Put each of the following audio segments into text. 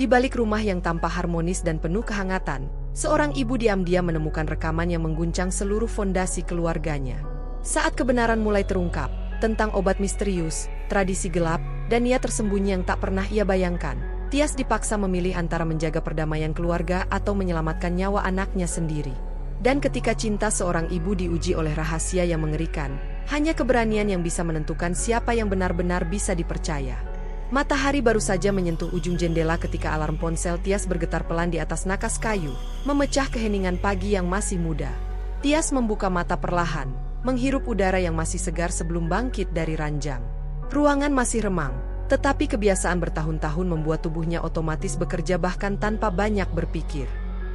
Di balik rumah yang tampak harmonis dan penuh kehangatan, seorang ibu diam-diam menemukan rekaman yang mengguncang seluruh fondasi keluarganya. Saat kebenaran mulai terungkap tentang obat misterius, tradisi gelap, dan niat tersembunyi yang tak pernah ia bayangkan, Tias dipaksa memilih antara menjaga perdamaian keluarga atau menyelamatkan nyawa anaknya sendiri. Dan ketika cinta seorang ibu diuji oleh rahasia yang mengerikan, hanya keberanian yang bisa menentukan siapa yang benar-benar bisa dipercaya. Matahari baru saja menyentuh ujung jendela ketika alarm ponsel Tias bergetar pelan di atas nakas kayu, memecah keheningan pagi yang masih muda. Tias membuka mata perlahan, menghirup udara yang masih segar sebelum bangkit dari ranjang. Ruangan masih remang, tetapi kebiasaan bertahun-tahun membuat tubuhnya otomatis bekerja bahkan tanpa banyak berpikir.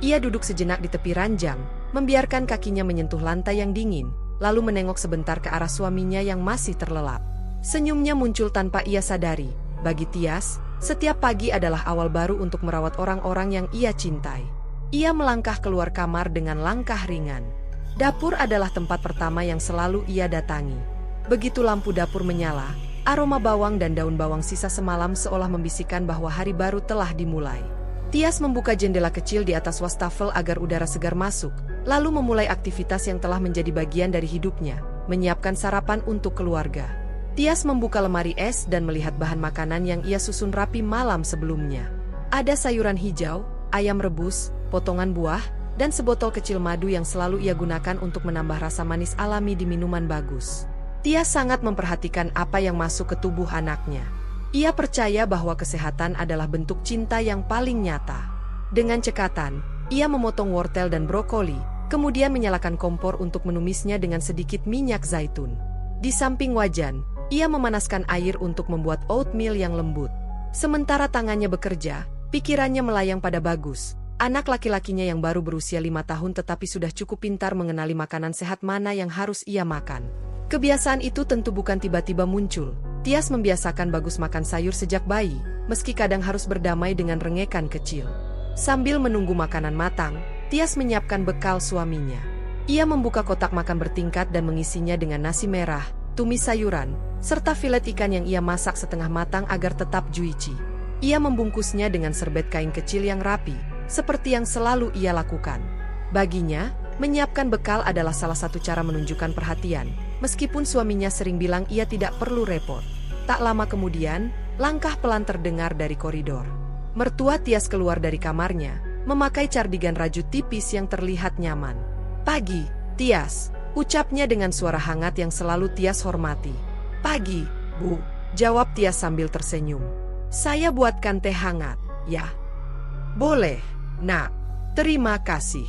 Ia duduk sejenak di tepi ranjang, membiarkan kakinya menyentuh lantai yang dingin, lalu menengok sebentar ke arah suaminya yang masih terlelap. Senyumnya muncul tanpa ia sadari. Bagi Tias, setiap pagi adalah awal baru untuk merawat orang-orang yang ia cintai. Ia melangkah keluar kamar dengan langkah ringan. Dapur adalah tempat pertama yang selalu ia datangi. Begitu lampu dapur menyala, aroma bawang dan daun bawang sisa semalam seolah membisikkan bahwa hari baru telah dimulai. Tias membuka jendela kecil di atas wastafel agar udara segar masuk, lalu memulai aktivitas yang telah menjadi bagian dari hidupnya, menyiapkan sarapan untuk keluarga. Tias membuka lemari es dan melihat bahan makanan yang ia susun rapi malam sebelumnya. Ada sayuran hijau, ayam rebus, potongan buah, dan sebotol kecil madu yang selalu ia gunakan untuk menambah rasa manis alami di minuman bagus. Tias sangat memperhatikan apa yang masuk ke tubuh anaknya. Ia percaya bahwa kesehatan adalah bentuk cinta yang paling nyata. Dengan cekatan, ia memotong wortel dan brokoli, kemudian menyalakan kompor untuk menumisnya dengan sedikit minyak zaitun. Di samping wajan, ia memanaskan air untuk membuat oatmeal yang lembut. Sementara tangannya bekerja, pikirannya melayang pada Bagus, anak laki-lakinya yang baru berusia 5 tahun tetapi sudah cukup pintar mengenali makanan sehat mana yang harus ia makan. Kebiasaan itu tentu bukan tiba-tiba muncul. Tias membiasakan Bagus makan sayur sejak bayi, meski kadang harus berdamai dengan rengekan kecil. Sambil menunggu makanan matang, Tias menyiapkan bekal suaminya. Ia membuka kotak makan bertingkat dan mengisinya dengan nasi merah, tumis sayuran, serta filet ikan yang ia masak setengah matang agar tetap juicy. Ia membungkusnya dengan serbet kain kecil yang rapi, seperti yang selalu ia lakukan. Baginya, menyiapkan bekal adalah salah satu cara menunjukkan perhatian, meskipun suaminya sering bilang ia tidak perlu repot. Tak lama kemudian, langkah pelan terdengar dari koridor. Mertua Tias keluar dari kamarnya, memakai cardigan rajut tipis yang terlihat nyaman. "Pagi, Tias," ucapnya dengan suara hangat yang selalu Tias hormati. "Pagi, Bu," jawab Tias sambil tersenyum. "Saya buatkan teh hangat, ya?" "Boleh, Nak. Terima kasih."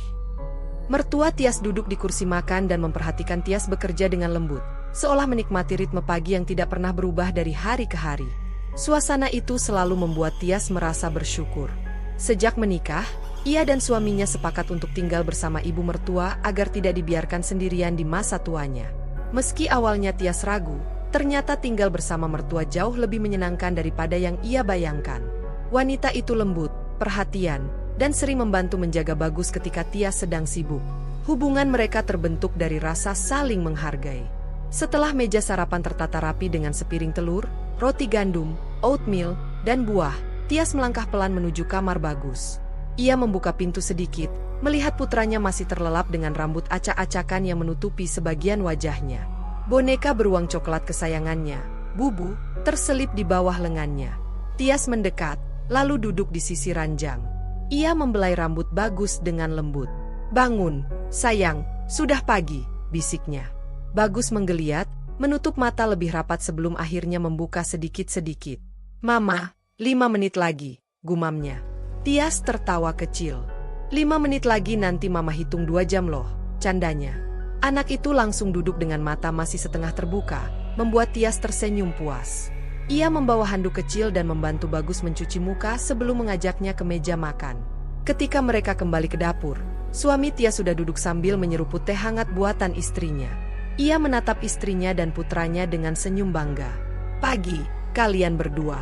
Mertua Tias duduk di kursi makan dan memperhatikan Tias bekerja dengan lembut, seolah menikmati ritme pagi yang tidak pernah berubah dari hari ke hari. Suasana itu selalu membuat Tias merasa bersyukur. Sejak menikah, ia dan suaminya sepakat untuk tinggal bersama ibu mertua agar tidak dibiarkan sendirian di masa tuanya. Meski awalnya Tias ragu, ternyata tinggal bersama mertua jauh lebih menyenangkan daripada yang ia bayangkan. Wanita itu lembut, perhatian, dan sering membantu menjaga Bagus ketika Tias sedang sibuk. Hubungan mereka terbentuk dari rasa saling menghargai. Setelah meja sarapan tertata rapi dengan sepiring telur, roti gandum, oatmeal, dan buah, Tias melangkah pelan menuju kamar Bagus. Ia membuka pintu sedikit, melihat putranya masih terlelap dengan rambut acak-acakan yang menutupi sebagian wajahnya. Boneka beruang coklat kesayangannya, Bubu, terselip di bawah lengannya. Tias mendekat, lalu duduk di sisi ranjang. Ia membelai rambut Bagus dengan lembut. "Bangun, sayang, sudah pagi," bisiknya. Bagus menggeliat, menutup mata lebih rapat sebelum akhirnya membuka sedikit-sedikit. "Mama, 5 menit lagi," gumamnya. Tias tertawa kecil. "5 menit lagi nanti Mama hitung 2 jam loh," candanya. Anak itu langsung duduk dengan mata masih setengah terbuka, membuat Tias tersenyum puas. Ia membawa handuk kecil dan membantu Bagus mencuci muka sebelum mengajaknya ke meja makan. Ketika mereka kembali ke dapur, suami Tias sudah duduk sambil menyeruput teh hangat buatan istrinya. Ia menatap istrinya dan putranya dengan senyum bangga. "Pagi, kalian berdua."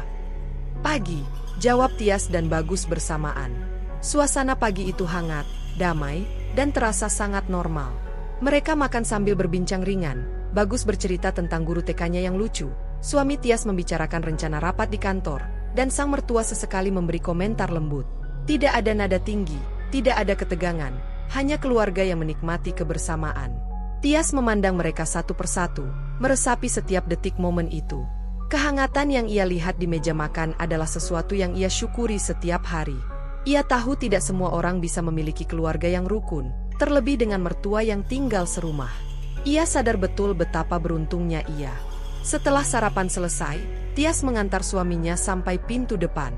"Pagi," jawab Tias dan Bagus bersamaan. Suasana pagi itu hangat, damai, dan terasa sangat normal. Mereka makan sambil berbincang ringan. Bagus bercerita tentang guru TK-nya yang lucu. Suami Tias membicarakan rencana rapat di kantor, dan sang mertua sesekali memberi komentar lembut. Tidak ada nada tinggi, tidak ada ketegangan, hanya keluarga yang menikmati kebersamaan. Tias memandang mereka satu persatu, meresapi setiap detik momen itu. Kehangatan yang ia lihat di meja makan adalah sesuatu yang ia syukuri setiap hari. Ia tahu tidak semua orang bisa memiliki keluarga yang rukun, terlebih dengan mertua yang tinggal serumah. Ia sadar betul betapa beruntungnya ia. Setelah sarapan selesai, Tias mengantar suaminya sampai pintu depan.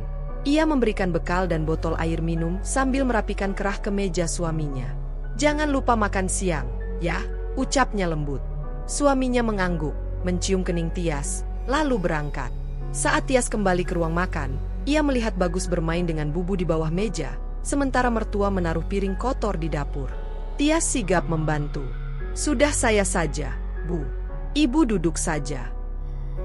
Ia memberikan bekal dan botol air minum sambil merapikan kerah ke meja suaminya. "Jangan lupa makan siang, ya," ucapnya lembut. Suaminya mengangguk, mencium kening Tias, lalu berangkat. Saat Tias kembali ke ruang makan, ia melihat Bagus bermain dengan bubu di bawah meja, sementara mertua menaruh piring kotor di dapur. Tias sigap membantu. "Sudah saya saja, Bu. Ibu duduk saja."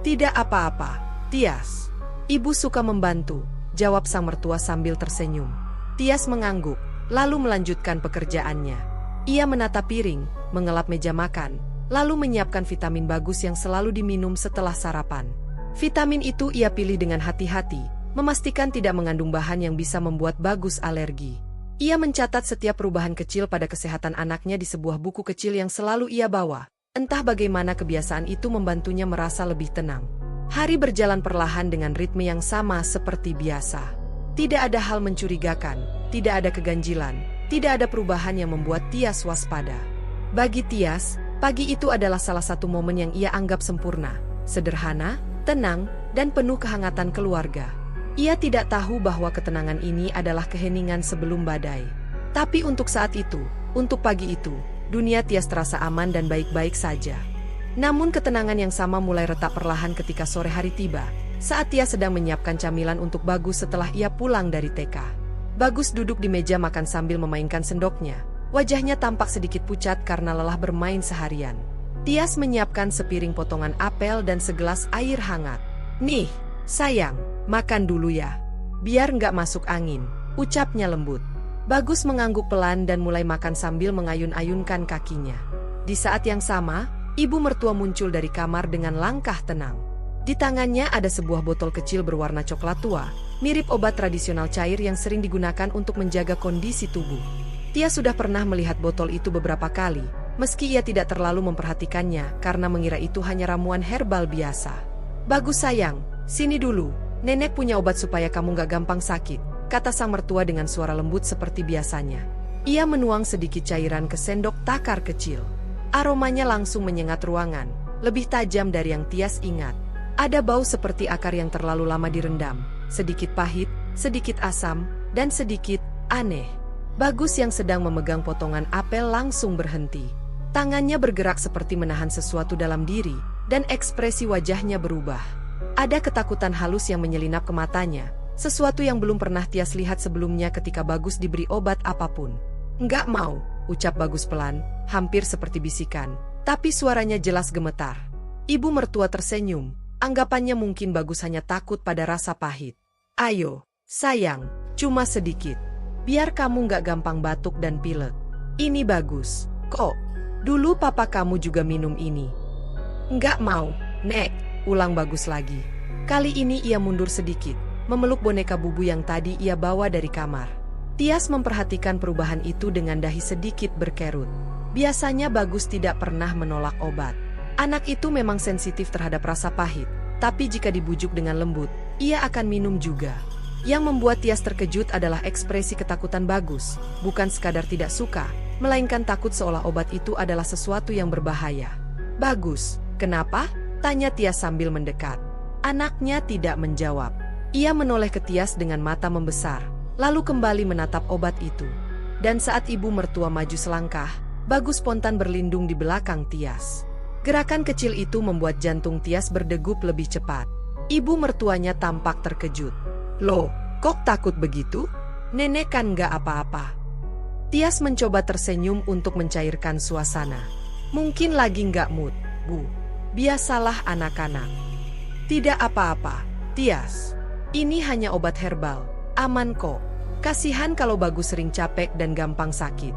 "Tidak apa-apa, Tias. Ibu suka membantu," jawab sang mertua sambil tersenyum. Tias mengangguk, lalu melanjutkan pekerjaannya. Ia menata piring, mengelap meja makan, lalu menyiapkan vitamin Bagus yang selalu diminum setelah sarapan. Vitamin itu ia pilih dengan hati-hati, memastikan tidak mengandung bahan yang bisa membuat Bagus alergi. Ia mencatat setiap perubahan kecil pada kesehatan anaknya di sebuah buku kecil yang selalu ia bawa. Entah bagaimana kebiasaan itu membantunya merasa lebih tenang. Hari berjalan perlahan dengan ritme yang sama seperti biasa. Tidak ada hal mencurigakan, tidak ada keganjilan, tidak ada perubahan yang membuat Tias waspada. Bagi Tias, pagi itu adalah salah satu momen yang ia anggap sempurna, sederhana, tenang, dan penuh kehangatan keluarga. Ia tidak tahu bahwa ketenangan ini adalah keheningan sebelum badai. Tapi untuk saat itu, untuk pagi itu, dunia Tias terasa aman dan baik-baik saja. Namun ketenangan yang sama mulai retak perlahan ketika sore hari tiba, saat Tias sedang menyiapkan camilan untuk Bagus setelah ia pulang dari TK. Bagus duduk di meja makan sambil memainkan sendoknya. Wajahnya tampak sedikit pucat karena lelah bermain seharian. Tias menyiapkan sepiring potongan apel dan segelas air hangat. "Nih, sayang, makan dulu ya. Biar nggak masuk angin," ucapnya lembut. Bagus mengangguk pelan dan mulai makan sambil mengayun-ayunkan kakinya. Di saat yang sama, ibu mertua muncul dari kamar dengan langkah tenang. Di tangannya ada sebuah botol kecil berwarna coklat tua, mirip obat tradisional cair yang sering digunakan untuk menjaga kondisi tubuh. Tias sudah pernah melihat botol itu beberapa kali, meski ia tidak terlalu memperhatikannya karena mengira itu hanya ramuan herbal biasa. "Bagus sayang, sini dulu, nenek punya obat supaya kamu gak gampang sakit," kata sang mertua dengan suara lembut seperti biasanya. Ia menuang sedikit cairan ke sendok takar kecil. Aromanya langsung menyengat ruangan, lebih tajam dari yang Tias ingat. Ada bau seperti akar yang terlalu lama direndam, sedikit pahit, sedikit asam, dan sedikit aneh. Bagus yang sedang memegang potongan apel langsung berhenti. Tangannya bergerak seperti menahan sesuatu dalam diri, dan ekspresi wajahnya berubah. Ada ketakutan halus yang menyelinap ke matanya, sesuatu yang belum pernah Tias lihat sebelumnya ketika Bagus diberi obat apapun. "Nggak mau," ucap Bagus pelan, hampir seperti bisikan, tapi suaranya jelas gemetar. Ibu mertua tersenyum, anggapannya mungkin Bagus hanya takut pada rasa pahit. "Ayo, sayang, cuma sedikit. Biar kamu nggak gampang batuk dan pilek. Ini bagus, kok. Dulu papa kamu juga minum ini." "Nggak mau, Nek," ulang Bagus lagi. Kali ini ia mundur sedikit, memeluk boneka bubu yang tadi ia bawa dari kamar. Tias memperhatikan perubahan itu dengan dahi sedikit berkerut. Biasanya Bagus tidak pernah menolak obat. Anak itu memang sensitif terhadap rasa pahit, tapi jika dibujuk dengan lembut, ia akan minum juga. Yang membuat Tias terkejut adalah ekspresi ketakutan Bagus, bukan sekadar tidak suka, melainkan takut seolah obat itu adalah sesuatu yang berbahaya. "Bagus, kenapa?" tanya Tias sambil mendekat. Anaknya tidak menjawab. Ia menoleh ke Tias dengan mata membesar, lalu kembali menatap obat itu. Dan saat ibu mertua maju selangkah, Bagus spontan berlindung di belakang Tias. Gerakan kecil itu membuat jantung Tias berdegup lebih cepat. Ibu mertuanya tampak terkejut. "Loh, kok takut begitu? Nenek kan nggak apa-apa." Tias mencoba tersenyum untuk mencairkan suasana. "Mungkin lagi nggak mood, Bu. Biasalah anak-anak." "Tidak apa-apa, Tias. Ini hanya obat herbal, aman kok. Kasihan kalau Bagus sering capek dan gampang sakit."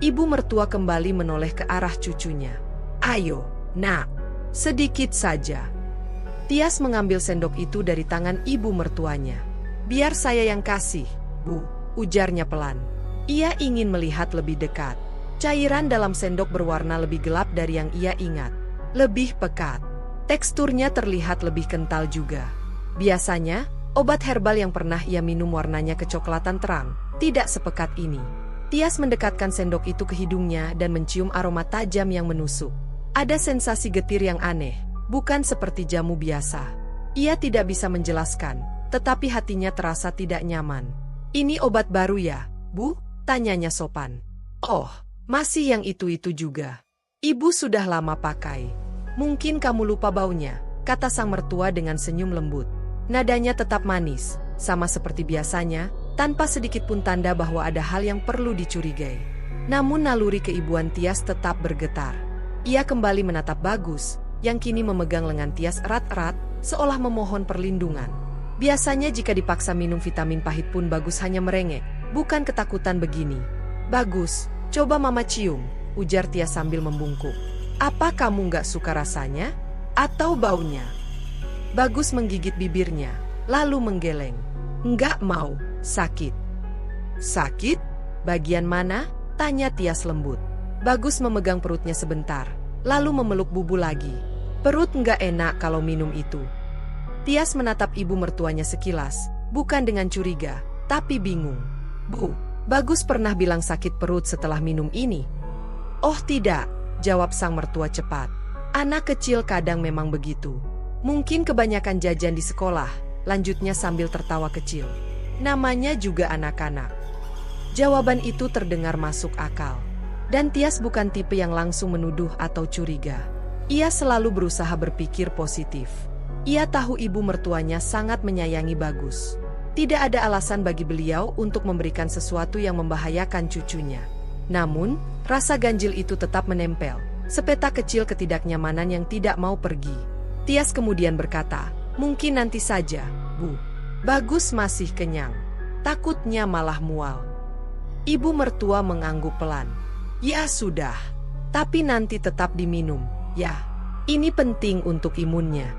Ibu mertua kembali menoleh ke arah cucunya. "Ayo, Nak, sedikit saja." Tias mengambil sendok itu dari tangan ibu mertuanya. "Biar saya yang kasih, Bu," ujarnya pelan. Ia ingin melihat lebih dekat. Cairan dalam sendok berwarna lebih gelap dari yang ia ingat. Lebih pekat. Teksturnya terlihat lebih kental juga. Biasanya, obat herbal yang pernah ia minum warnanya kecoklatan terang, tidak sepekat ini. Tias mendekatkan sendok itu ke hidungnya dan mencium aroma tajam yang menusuk. Ada sensasi getir yang aneh, bukan seperti jamu biasa. Ia tidak bisa menjelaskan, tetapi hatinya terasa tidak nyaman. "Ini obat baru ya, Bu?" tanyanya sopan. "Oh, masih yang itu-itu juga. Ibu sudah lama pakai. Mungkin kamu lupa baunya," kata sang mertua dengan senyum lembut. Nadanya tetap manis, sama seperti biasanya, tanpa sedikit pun tanda bahwa ada hal yang perlu dicurigai. Namun naluri keibuan Tias tetap bergetar. Ia kembali menatap Bagus, yang kini memegang lengan Tias erat-erat, seolah memohon perlindungan. Biasanya jika dipaksa minum vitamin pahit pun Bagus hanya merengek, bukan ketakutan begini. "Bagus, coba Mama cium," ujar Tias sambil membungkuk. "Apa kamu nggak suka rasanya? Atau baunya?" Bagus menggigit bibirnya, lalu menggeleng. "Nggak mau, sakit." "Sakit? Bagian mana?" tanya Tias lembut. Bagus memegang perutnya sebentar, lalu memeluk bubu lagi. "Perut nggak enak kalau minum itu." Tias menatap ibu mertuanya sekilas, bukan dengan curiga, tapi bingung. "Bu, Bagus pernah bilang sakit perut setelah minum ini." "Oh tidak," jawab sang mertua cepat. "Anak kecil kadang memang begitu. Mungkin kebanyakan jajan di sekolah," lanjutnya sambil tertawa kecil. "Namanya juga anak-anak." Jawaban itu terdengar masuk akal. Dan Tias bukan tipe yang langsung menuduh atau curiga. Ia selalu berusaha berpikir positif. Ia tahu ibu mertuanya sangat menyayangi Bagus. Tidak ada alasan bagi beliau untuk memberikan sesuatu yang membahayakan cucunya. Namun, rasa ganjil itu tetap menempel, sepetak kecil ketidaknyamanan yang tidak mau pergi. Tias kemudian berkata, "Mungkin nanti saja, Bu. Bagus masih kenyang. Takutnya malah mual." Ibu mertua mengangguk pelan. "Ya sudah, tapi nanti tetap diminum, ya. Ini penting untuk imunnya."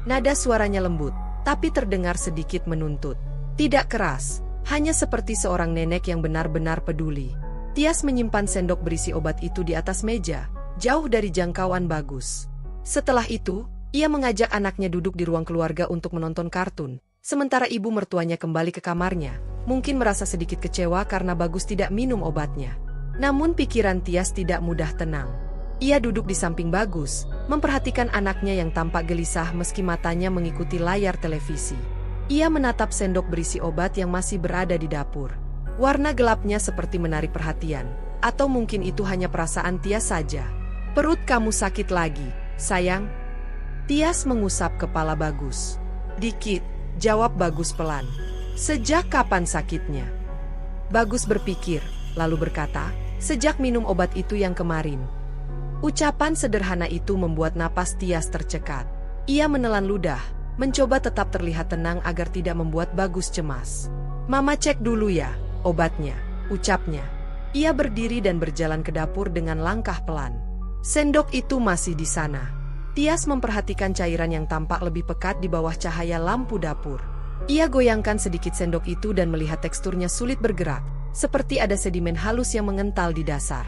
Nada suaranya lembut, tapi terdengar sedikit menuntut. Tidak keras, hanya seperti seorang nenek yang benar-benar peduli. Tias menyimpan sendok berisi obat itu di atas meja, jauh dari jangkauan Bagus. Setelah itu, ia mengajak anaknya duduk di ruang keluarga untuk menonton kartun, sementara ibu mertuanya kembali ke kamarnya, mungkin merasa sedikit kecewa karena Bagus tidak minum obatnya. Namun pikiran Tias tidak mudah tenang. Ia duduk di samping Bagus, memperhatikan anaknya yang tampak gelisah meski matanya mengikuti layar televisi. Ia menatap sendok berisi obat yang masih berada di dapur. Warna gelapnya seperti menarik perhatian, atau mungkin itu hanya perasaan Tias saja. "Perut kamu sakit lagi, sayang?" Tias mengusap kepala Bagus. "Dikit," jawab Bagus pelan. "Sejak kapan sakitnya?" Bagus berpikir, lalu berkata, "Sejak minum obat itu yang kemarin." Ucapan sederhana itu membuat napas Tias tercekat. Ia menelan ludah, mencoba tetap terlihat tenang agar tidak membuat Bagus cemas. "Mama cek dulu ya, obatnya," ucapnya. Ia berdiri dan berjalan ke dapur dengan langkah pelan. Sendok itu masih di sana. Tias memperhatikan cairan yang tampak lebih pekat di bawah cahaya lampu dapur. Ia goyangkan sedikit sendok itu dan melihat teksturnya sulit bergerak, seperti ada sedimen halus yang mengental di dasar.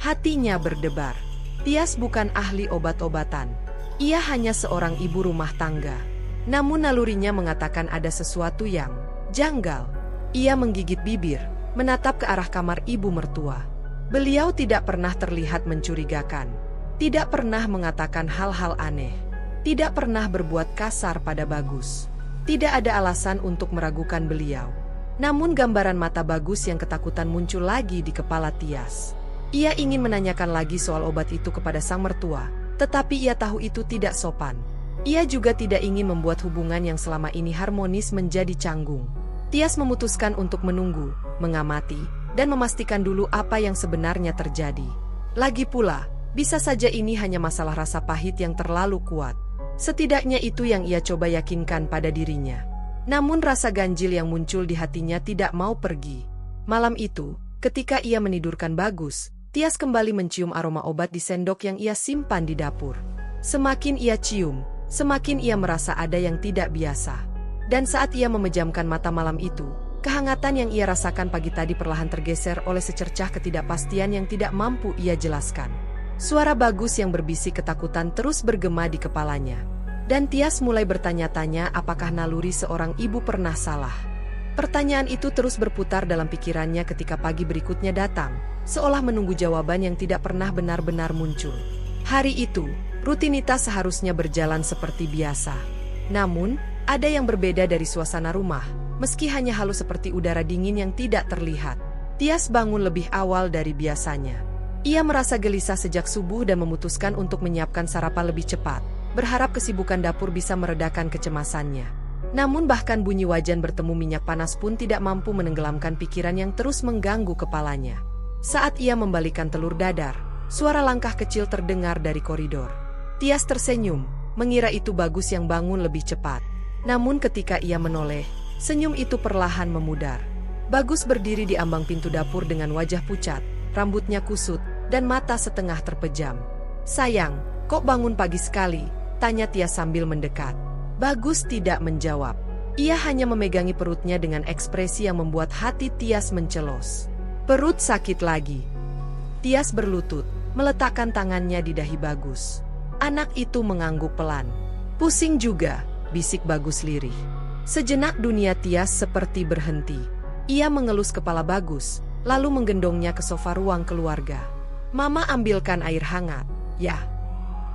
Hatinya berdebar. Tias bukan ahli obat-obatan. Ia hanya seorang ibu rumah tangga. Namun nalurinya mengatakan ada sesuatu yang janggal. Ia menggigit bibir, menatap ke arah kamar ibu mertua. Beliau tidak pernah terlihat mencurigakan. Tidak pernah mengatakan hal-hal aneh. Tidak pernah berbuat kasar pada Bagus. Tidak ada alasan untuk meragukan beliau. Namun gambaran mata Bagus yang ketakutan muncul lagi di kepala Tias. Ia ingin menanyakan lagi soal obat itu kepada sang mertua, tetapi ia tahu itu tidak sopan. Ia juga tidak ingin membuat hubungan yang selama ini harmonis menjadi canggung. Tias memutuskan untuk menunggu, mengamati, dan memastikan dulu apa yang sebenarnya terjadi. Lagi pula, bisa saja ini hanya masalah rasa pahit yang terlalu kuat. Setidaknya itu yang ia coba yakinkan pada dirinya. Namun rasa ganjil yang muncul di hatinya tidak mau pergi. Malam itu, ketika ia menidurkan Bagus, Tias kembali mencium aroma obat di sendok yang ia simpan di dapur. Semakin ia cium, Semakin ia merasa ada yang tidak biasa. Dan saat ia memejamkan mata malam itu, kehangatan yang ia rasakan pagi tadi perlahan tergeser oleh secercah ketidakpastian yang tidak mampu ia jelaskan. Suara Bagus yang berbisik ketakutan terus bergema di kepalanya. Dan Tias mulai bertanya-tanya apakah naluri seorang ibu pernah salah. Pertanyaan itu terus berputar dalam pikirannya ketika pagi berikutnya datang, seolah menunggu jawaban yang tidak pernah benar-benar muncul. Hari itu, rutinitas seharusnya berjalan seperti biasa. Namun, ada yang berbeda dari suasana rumah, meski hanya halus seperti udara dingin yang tidak terlihat. Tias bangun lebih awal dari biasanya. Ia merasa gelisah sejak subuh dan memutuskan untuk menyiapkan sarapan lebih cepat, berharap kesibukan dapur bisa meredakan kecemasannya. Namun bahkan bunyi wajan bertemu minyak panas pun tidak mampu menenggelamkan pikiran yang terus mengganggu kepalanya. Saat ia membalikan telur dadar, suara langkah kecil terdengar dari koridor. Tias tersenyum, mengira itu Bagus yang bangun lebih cepat. Namun ketika ia menoleh, senyum itu perlahan memudar. Bagus berdiri di ambang pintu dapur dengan wajah pucat, rambutnya kusut, dan mata setengah terpejam. "Sayang, kok bangun pagi sekali?" tanya Tias sambil mendekat. Bagus tidak menjawab. Ia hanya memegangi perutnya dengan ekspresi yang membuat hati Tias mencelos. "Perut sakit lagi." Tias berlutut, meletakkan tangannya di dahi Bagus. Anak itu mengangguk pelan. "Pusing juga," bisik Bagus lirih. Sejenak dunia Tias seperti berhenti. Ia mengelus kepala Bagus, lalu menggendongnya ke sofa ruang keluarga. "Mama ambilkan air hangat, ya."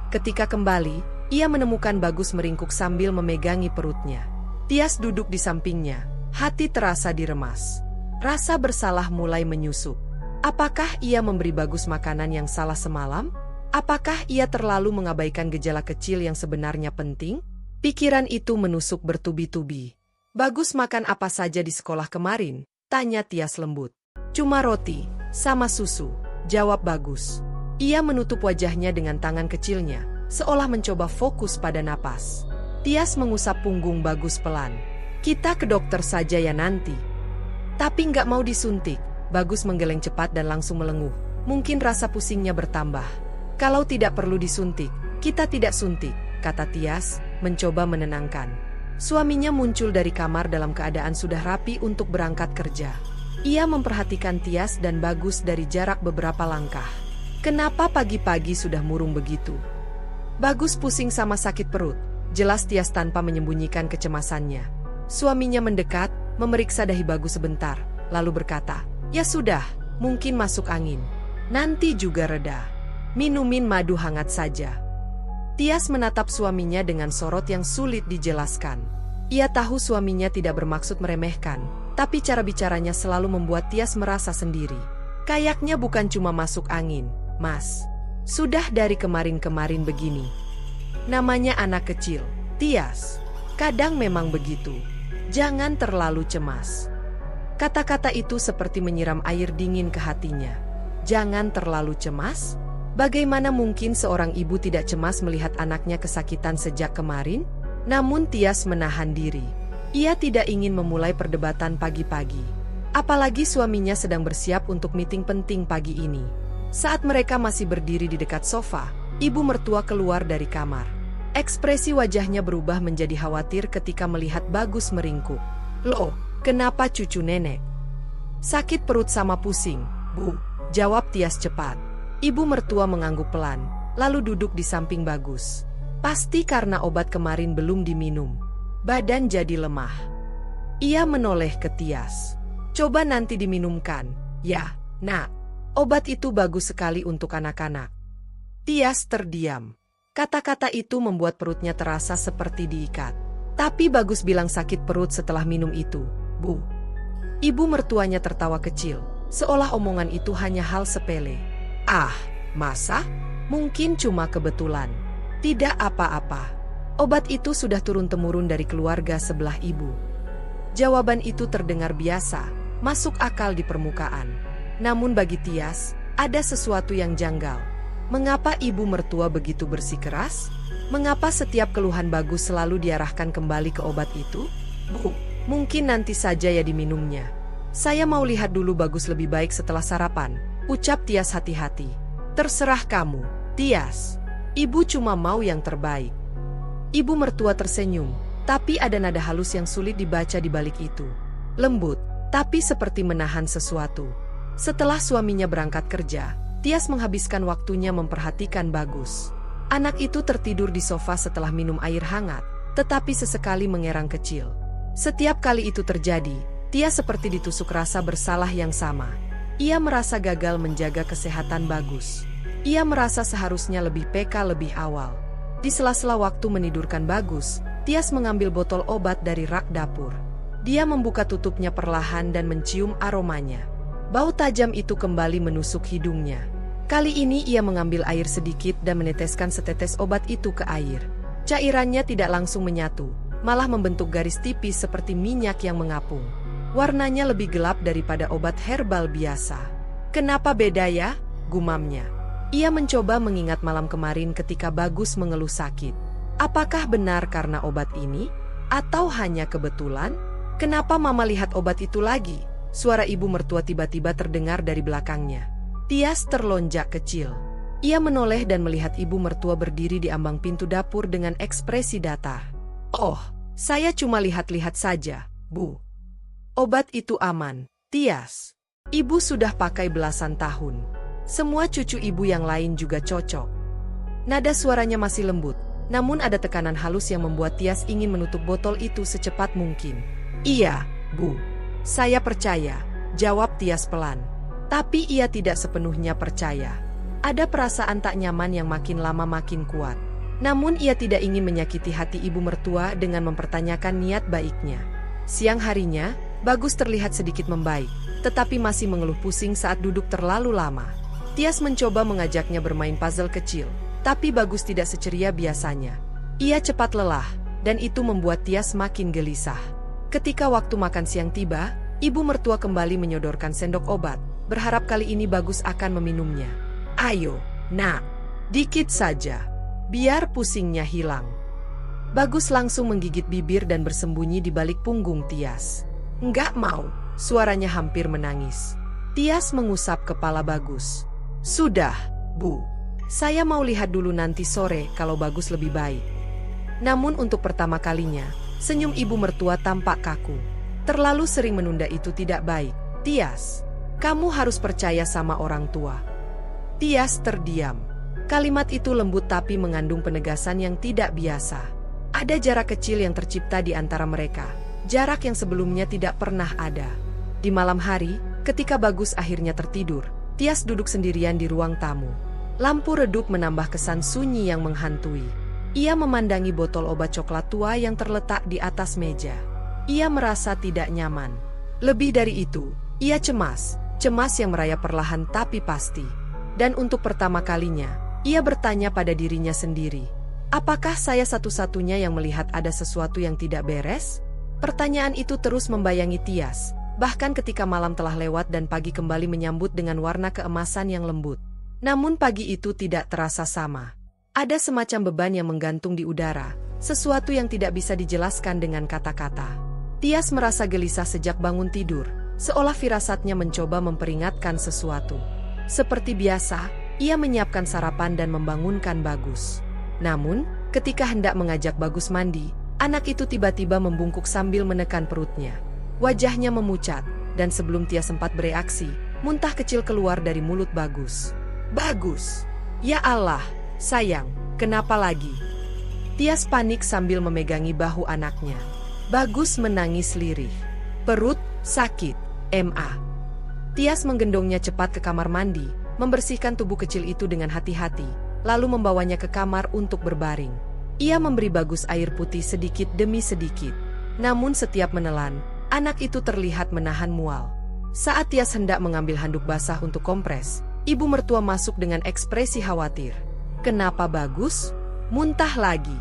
Ketika kembali, ia menemukan Bagus meringkuk sambil memegangi perutnya. Tias duduk di sampingnya, hati terasa diremas. Rasa bersalah mulai menyusup. Apakah ia memberi Bagus makanan yang salah semalam? Apakah ia terlalu mengabaikan gejala kecil yang sebenarnya penting? Pikiran itu menusuk bertubi-tubi. "Bagus makan apa saja di sekolah kemarin?" tanya Tias lembut. "Cuma roti, sama susu," jawab Bagus. Ia menutup wajahnya dengan tangan kecilnya, seolah mencoba fokus pada napas. Tias mengusap punggung Bagus pelan. "Kita ke dokter saja ya nanti." "Tapi nggak mau disuntik." Bagus menggeleng cepat dan langsung melenguh. Mungkin rasa pusingnya bertambah. "Kalau tidak perlu disuntik, kita tidak suntik," kata Tias, mencoba menenangkan. Suaminya muncul dari kamar dalam keadaan sudah rapi untuk berangkat kerja. Ia memperhatikan Tias dan Bagus dari jarak beberapa langkah. "Kenapa pagi-pagi sudah murung begitu?" Bagus pusing sama sakit perut, jelas Tias tanpa menyembunyikan kecemasannya. Suaminya mendekat, memeriksa dahi Bagus sebentar, lalu berkata, "Ya sudah, mungkin masuk angin. Nanti juga reda. Minumin madu hangat saja." Tias menatap suaminya dengan sorot yang sulit dijelaskan. Ia tahu suaminya tidak bermaksud meremehkan, tapi cara bicaranya selalu membuat Tias merasa sendiri. "Kayaknya bukan cuma masuk angin, Mas. Sudah dari kemarin-kemarin begini." Namanya anak kecil, Tias. Kadang memang begitu. Jangan terlalu cemas. Kata-kata itu seperti menyiram air dingin ke hatinya. Jangan terlalu cemas? Bagaimana mungkin seorang ibu tidak cemas melihat anaknya kesakitan sejak kemarin? Namun Tias menahan diri. Ia tidak ingin memulai perdebatan pagi-pagi. Apalagi suaminya sedang bersiap untuk meeting penting pagi ini. Saat mereka masih berdiri di dekat sofa, ibu mertua keluar dari kamar. Ekspresi wajahnya berubah menjadi khawatir ketika melihat Bagus meringkuk. "Loh, kenapa cucu nenek?" "Sakit perut sama pusing, Bu," jawab Tias cepat. Ibu mertua mengangguk pelan, lalu duduk di samping Bagus. "Pasti karena obat kemarin belum diminum. Badan jadi lemah." Ia menoleh ke Tias. "Coba nanti diminumkan, ya, Nak. Obat itu bagus sekali untuk anak-anak." Tias terdiam. Kata-kata itu membuat perutnya terasa seperti diikat. "Tapi Bagus bilang sakit perut setelah minum itu, Bu." Ibu mertuanya tertawa kecil, seolah omongan itu hanya hal sepele. "Ah, masa? Mungkin cuma kebetulan. Tidak apa-apa. Obat itu sudah turun-temurun dari keluarga sebelah ibu." Jawaban itu terdengar biasa, masuk akal di permukaan. Namun bagi Tias, ada sesuatu yang janggal. Mengapa ibu mertua begitu bersikeras? Mengapa setiap keluhan Bagus selalu diarahkan kembali ke obat itu? "Bu, mungkin nanti saja ya diminumnya. Saya mau lihat dulu Bagus lebih baik setelah sarapan," ucap Tias hati-hati. "Terserah kamu, Tias. Ibu cuma mau yang terbaik." Ibu mertua tersenyum, tapi ada nada halus yang sulit dibaca di balik itu. Lembut, tapi seperti menahan sesuatu. Setelah suaminya berangkat kerja, Tias menghabiskan waktunya memperhatikan Bagus. Anak itu tertidur di sofa setelah minum air hangat, tetapi sesekali mengerang kecil. Setiap kali itu terjadi, Tias seperti ditusuk rasa bersalah yang sama. Ia merasa gagal menjaga kesehatan Bagus. Ia merasa seharusnya lebih peka lebih awal. Di sela-sela waktu menidurkan Bagus, Tias mengambil botol obat dari rak dapur. Dia membuka tutupnya perlahan dan mencium aromanya. Bau tajam itu kembali menusuk hidungnya. Kali ini ia mengambil air sedikit dan meneteskan setetes obat itu ke air. Cairannya tidak langsung menyatu, malah membentuk garis tipis seperti minyak yang mengapung. Warnanya lebih gelap daripada obat herbal biasa. "Kenapa beda ya?" gumamnya. Ia mencoba mengingat malam kemarin ketika Bagus mengeluh sakit. Apakah benar karena obat ini? Atau hanya kebetulan? "Kenapa Mama lihat obat itu lagi?" Suara ibu mertua tiba-tiba terdengar dari belakangnya. Tias terlonjak kecil. Ia menoleh dan melihat ibu mertua berdiri di ambang pintu dapur dengan ekspresi datar. "Oh, saya cuma lihat-lihat saja, Bu. Obat itu aman, Tias. Ibu sudah pakai belasan tahun. Semua cucu ibu yang lain juga cocok." Nada suaranya masih lembut, namun ada tekanan halus yang membuat Tias ingin menutup botol itu secepat mungkin. "Iya, Bu. Saya percaya," jawab Tias pelan. Tapi ia tidak sepenuhnya percaya. Ada perasaan tak nyaman yang makin lama makin kuat. Namun ia tidak ingin menyakiti hati ibu mertua dengan mempertanyakan niat baiknya. Siang harinya, Bagus terlihat sedikit membaik, tetapi masih mengeluh pusing saat duduk terlalu lama. Tias mencoba mengajaknya bermain puzzle kecil, tapi Bagus tidak seceria biasanya. Ia cepat lelah, dan itu membuat Tias makin gelisah. Ketika waktu makan siang tiba, ibu mertua kembali menyodorkan sendok obat, berharap kali ini Bagus akan meminumnya. "Ayo, Nak, dikit saja, biar pusingnya hilang." Bagus langsung menggigit bibir dan bersembunyi di balik punggung Tias. "Enggak mau," suaranya hampir menangis. Tias mengusap kepala Bagus. "Sudah, Bu. Saya mau lihat dulu nanti sore kalau Bagus lebih baik." Namun untuk pertama kalinya, senyum ibu mertua tampak kaku. "Terlalu sering menunda itu tidak baik, Tias. Kamu harus percaya sama orang tua." Tias terdiam. Kalimat itu lembut tapi mengandung penegasan yang tidak biasa. Ada jarak kecil yang tercipta di antara mereka, jarak yang sebelumnya tidak pernah ada. Di malam hari, ketika Bagus akhirnya tertidur, Tias duduk sendirian di ruang tamu. Lampu redup menambah kesan sunyi yang menghantui. Ia memandangi botol obat coklat tua yang terletak di atas meja. Ia merasa tidak nyaman. Lebih dari itu, ia cemas yang merayap perlahan tapi pasti. Dan untuk pertama kalinya, ia bertanya pada dirinya sendiri, apakah saya satu-satunya yang melihat ada sesuatu yang tidak beres? Pertanyaan itu terus membayangi Tias. Bahkan ketika malam telah lewat dan pagi kembali menyambut dengan warna keemasan yang lembut. Namun pagi itu tidak terasa sama. Ada semacam beban yang menggantung di udara, sesuatu yang tidak bisa dijelaskan dengan kata-kata. Tias merasa gelisah sejak bangun tidur, seolah firasatnya mencoba memperingatkan sesuatu. Seperti biasa, ia menyiapkan sarapan dan membangunkan Bagus. Namun, ketika hendak mengajak Bagus mandi, anak itu tiba-tiba membungkuk sambil menekan perutnya. Wajahnya memucat, dan sebelum Tias sempat bereaksi, muntah kecil keluar dari mulut Bagus. "Bagus! Ya Allah, sayang, kenapa lagi?" Tias panik sambil memegangi bahu anaknya. Bagus menangis lirih. "Perut sakit, Ma." Tias menggendongnya cepat ke kamar mandi, membersihkan tubuh kecil itu dengan hati-hati, lalu membawanya ke kamar untuk berbaring. Ia memberi Bagus air putih sedikit demi sedikit. Namun setiap menelan, anak itu terlihat menahan mual. Saat Tias hendak mengambil handuk basah untuk kompres, ibu mertua masuk dengan ekspresi khawatir. "Kenapa Bagus? Muntah lagi?"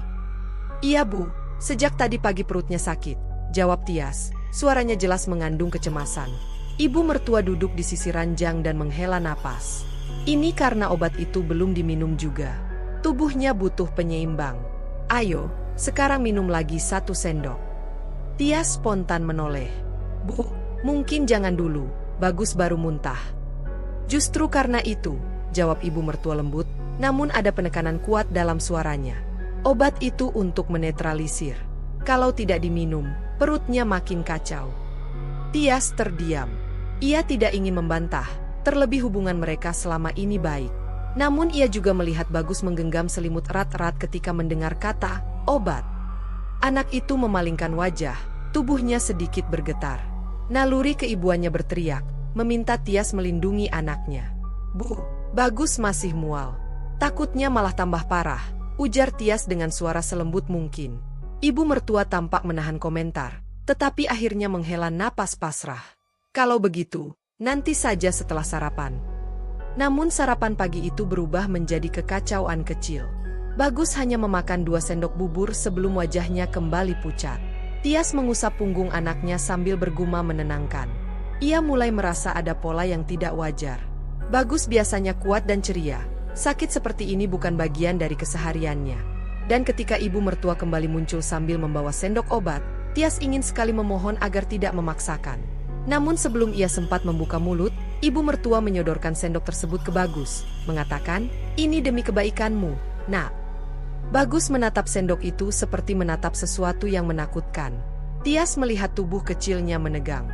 "Iya Bu, sejak tadi pagi perutnya sakit," jawab Tias. Suaranya jelas mengandung kecemasan. Ibu mertua duduk di sisi ranjang dan menghela napas. Ini karena obat itu belum diminum juga. Tubuhnya butuh penyeimbang. "Ayo, sekarang minum lagi 1 sendok." Tias spontan menoleh. "Bu, mungkin jangan dulu, Bagus baru muntah." "Justru karena itu," jawab ibu mertua lembut, namun ada penekanan kuat dalam suaranya. Obat itu untuk menetralisir. Kalau tidak diminum, perutnya makin kacau. Tias terdiam. Ia tidak ingin membantah, terlebih hubungan mereka selama ini baik. Namun ia juga melihat Bagus menggenggam selimut erat-erat ketika mendengar kata obat. Anak itu memalingkan wajah, tubuhnya sedikit bergetar. Naluri keibuannya berteriak, meminta Tias melindungi anaknya. Bu, Bagus masih mual. Takutnya malah tambah parah, ujar Tias dengan suara selembut mungkin. Ibu mertua tampak menahan komentar, tetapi akhirnya menghela napas pasrah. Kalau begitu, nanti saja setelah sarapan. Namun sarapan pagi itu berubah menjadi kekacauan kecil. Bagus hanya memakan 2 sendok bubur sebelum wajahnya kembali pucat. Tias mengusap punggung anaknya sambil bergumam menenangkan. Ia mulai merasa ada pola yang tidak wajar. Bagus biasanya kuat dan ceria. Sakit seperti ini bukan bagian dari kesehariannya. Dan ketika ibu mertua kembali muncul sambil membawa sendok obat, Tias ingin sekali memohon agar tidak memaksakan. Namun sebelum ia sempat membuka mulut, ibu mertua menyodorkan sendok tersebut ke Bagus, mengatakan, "Ini demi kebaikanmu, Nak." Bagus menatap sendok itu seperti menatap sesuatu yang menakutkan. Tias melihat tubuh kecilnya menegang.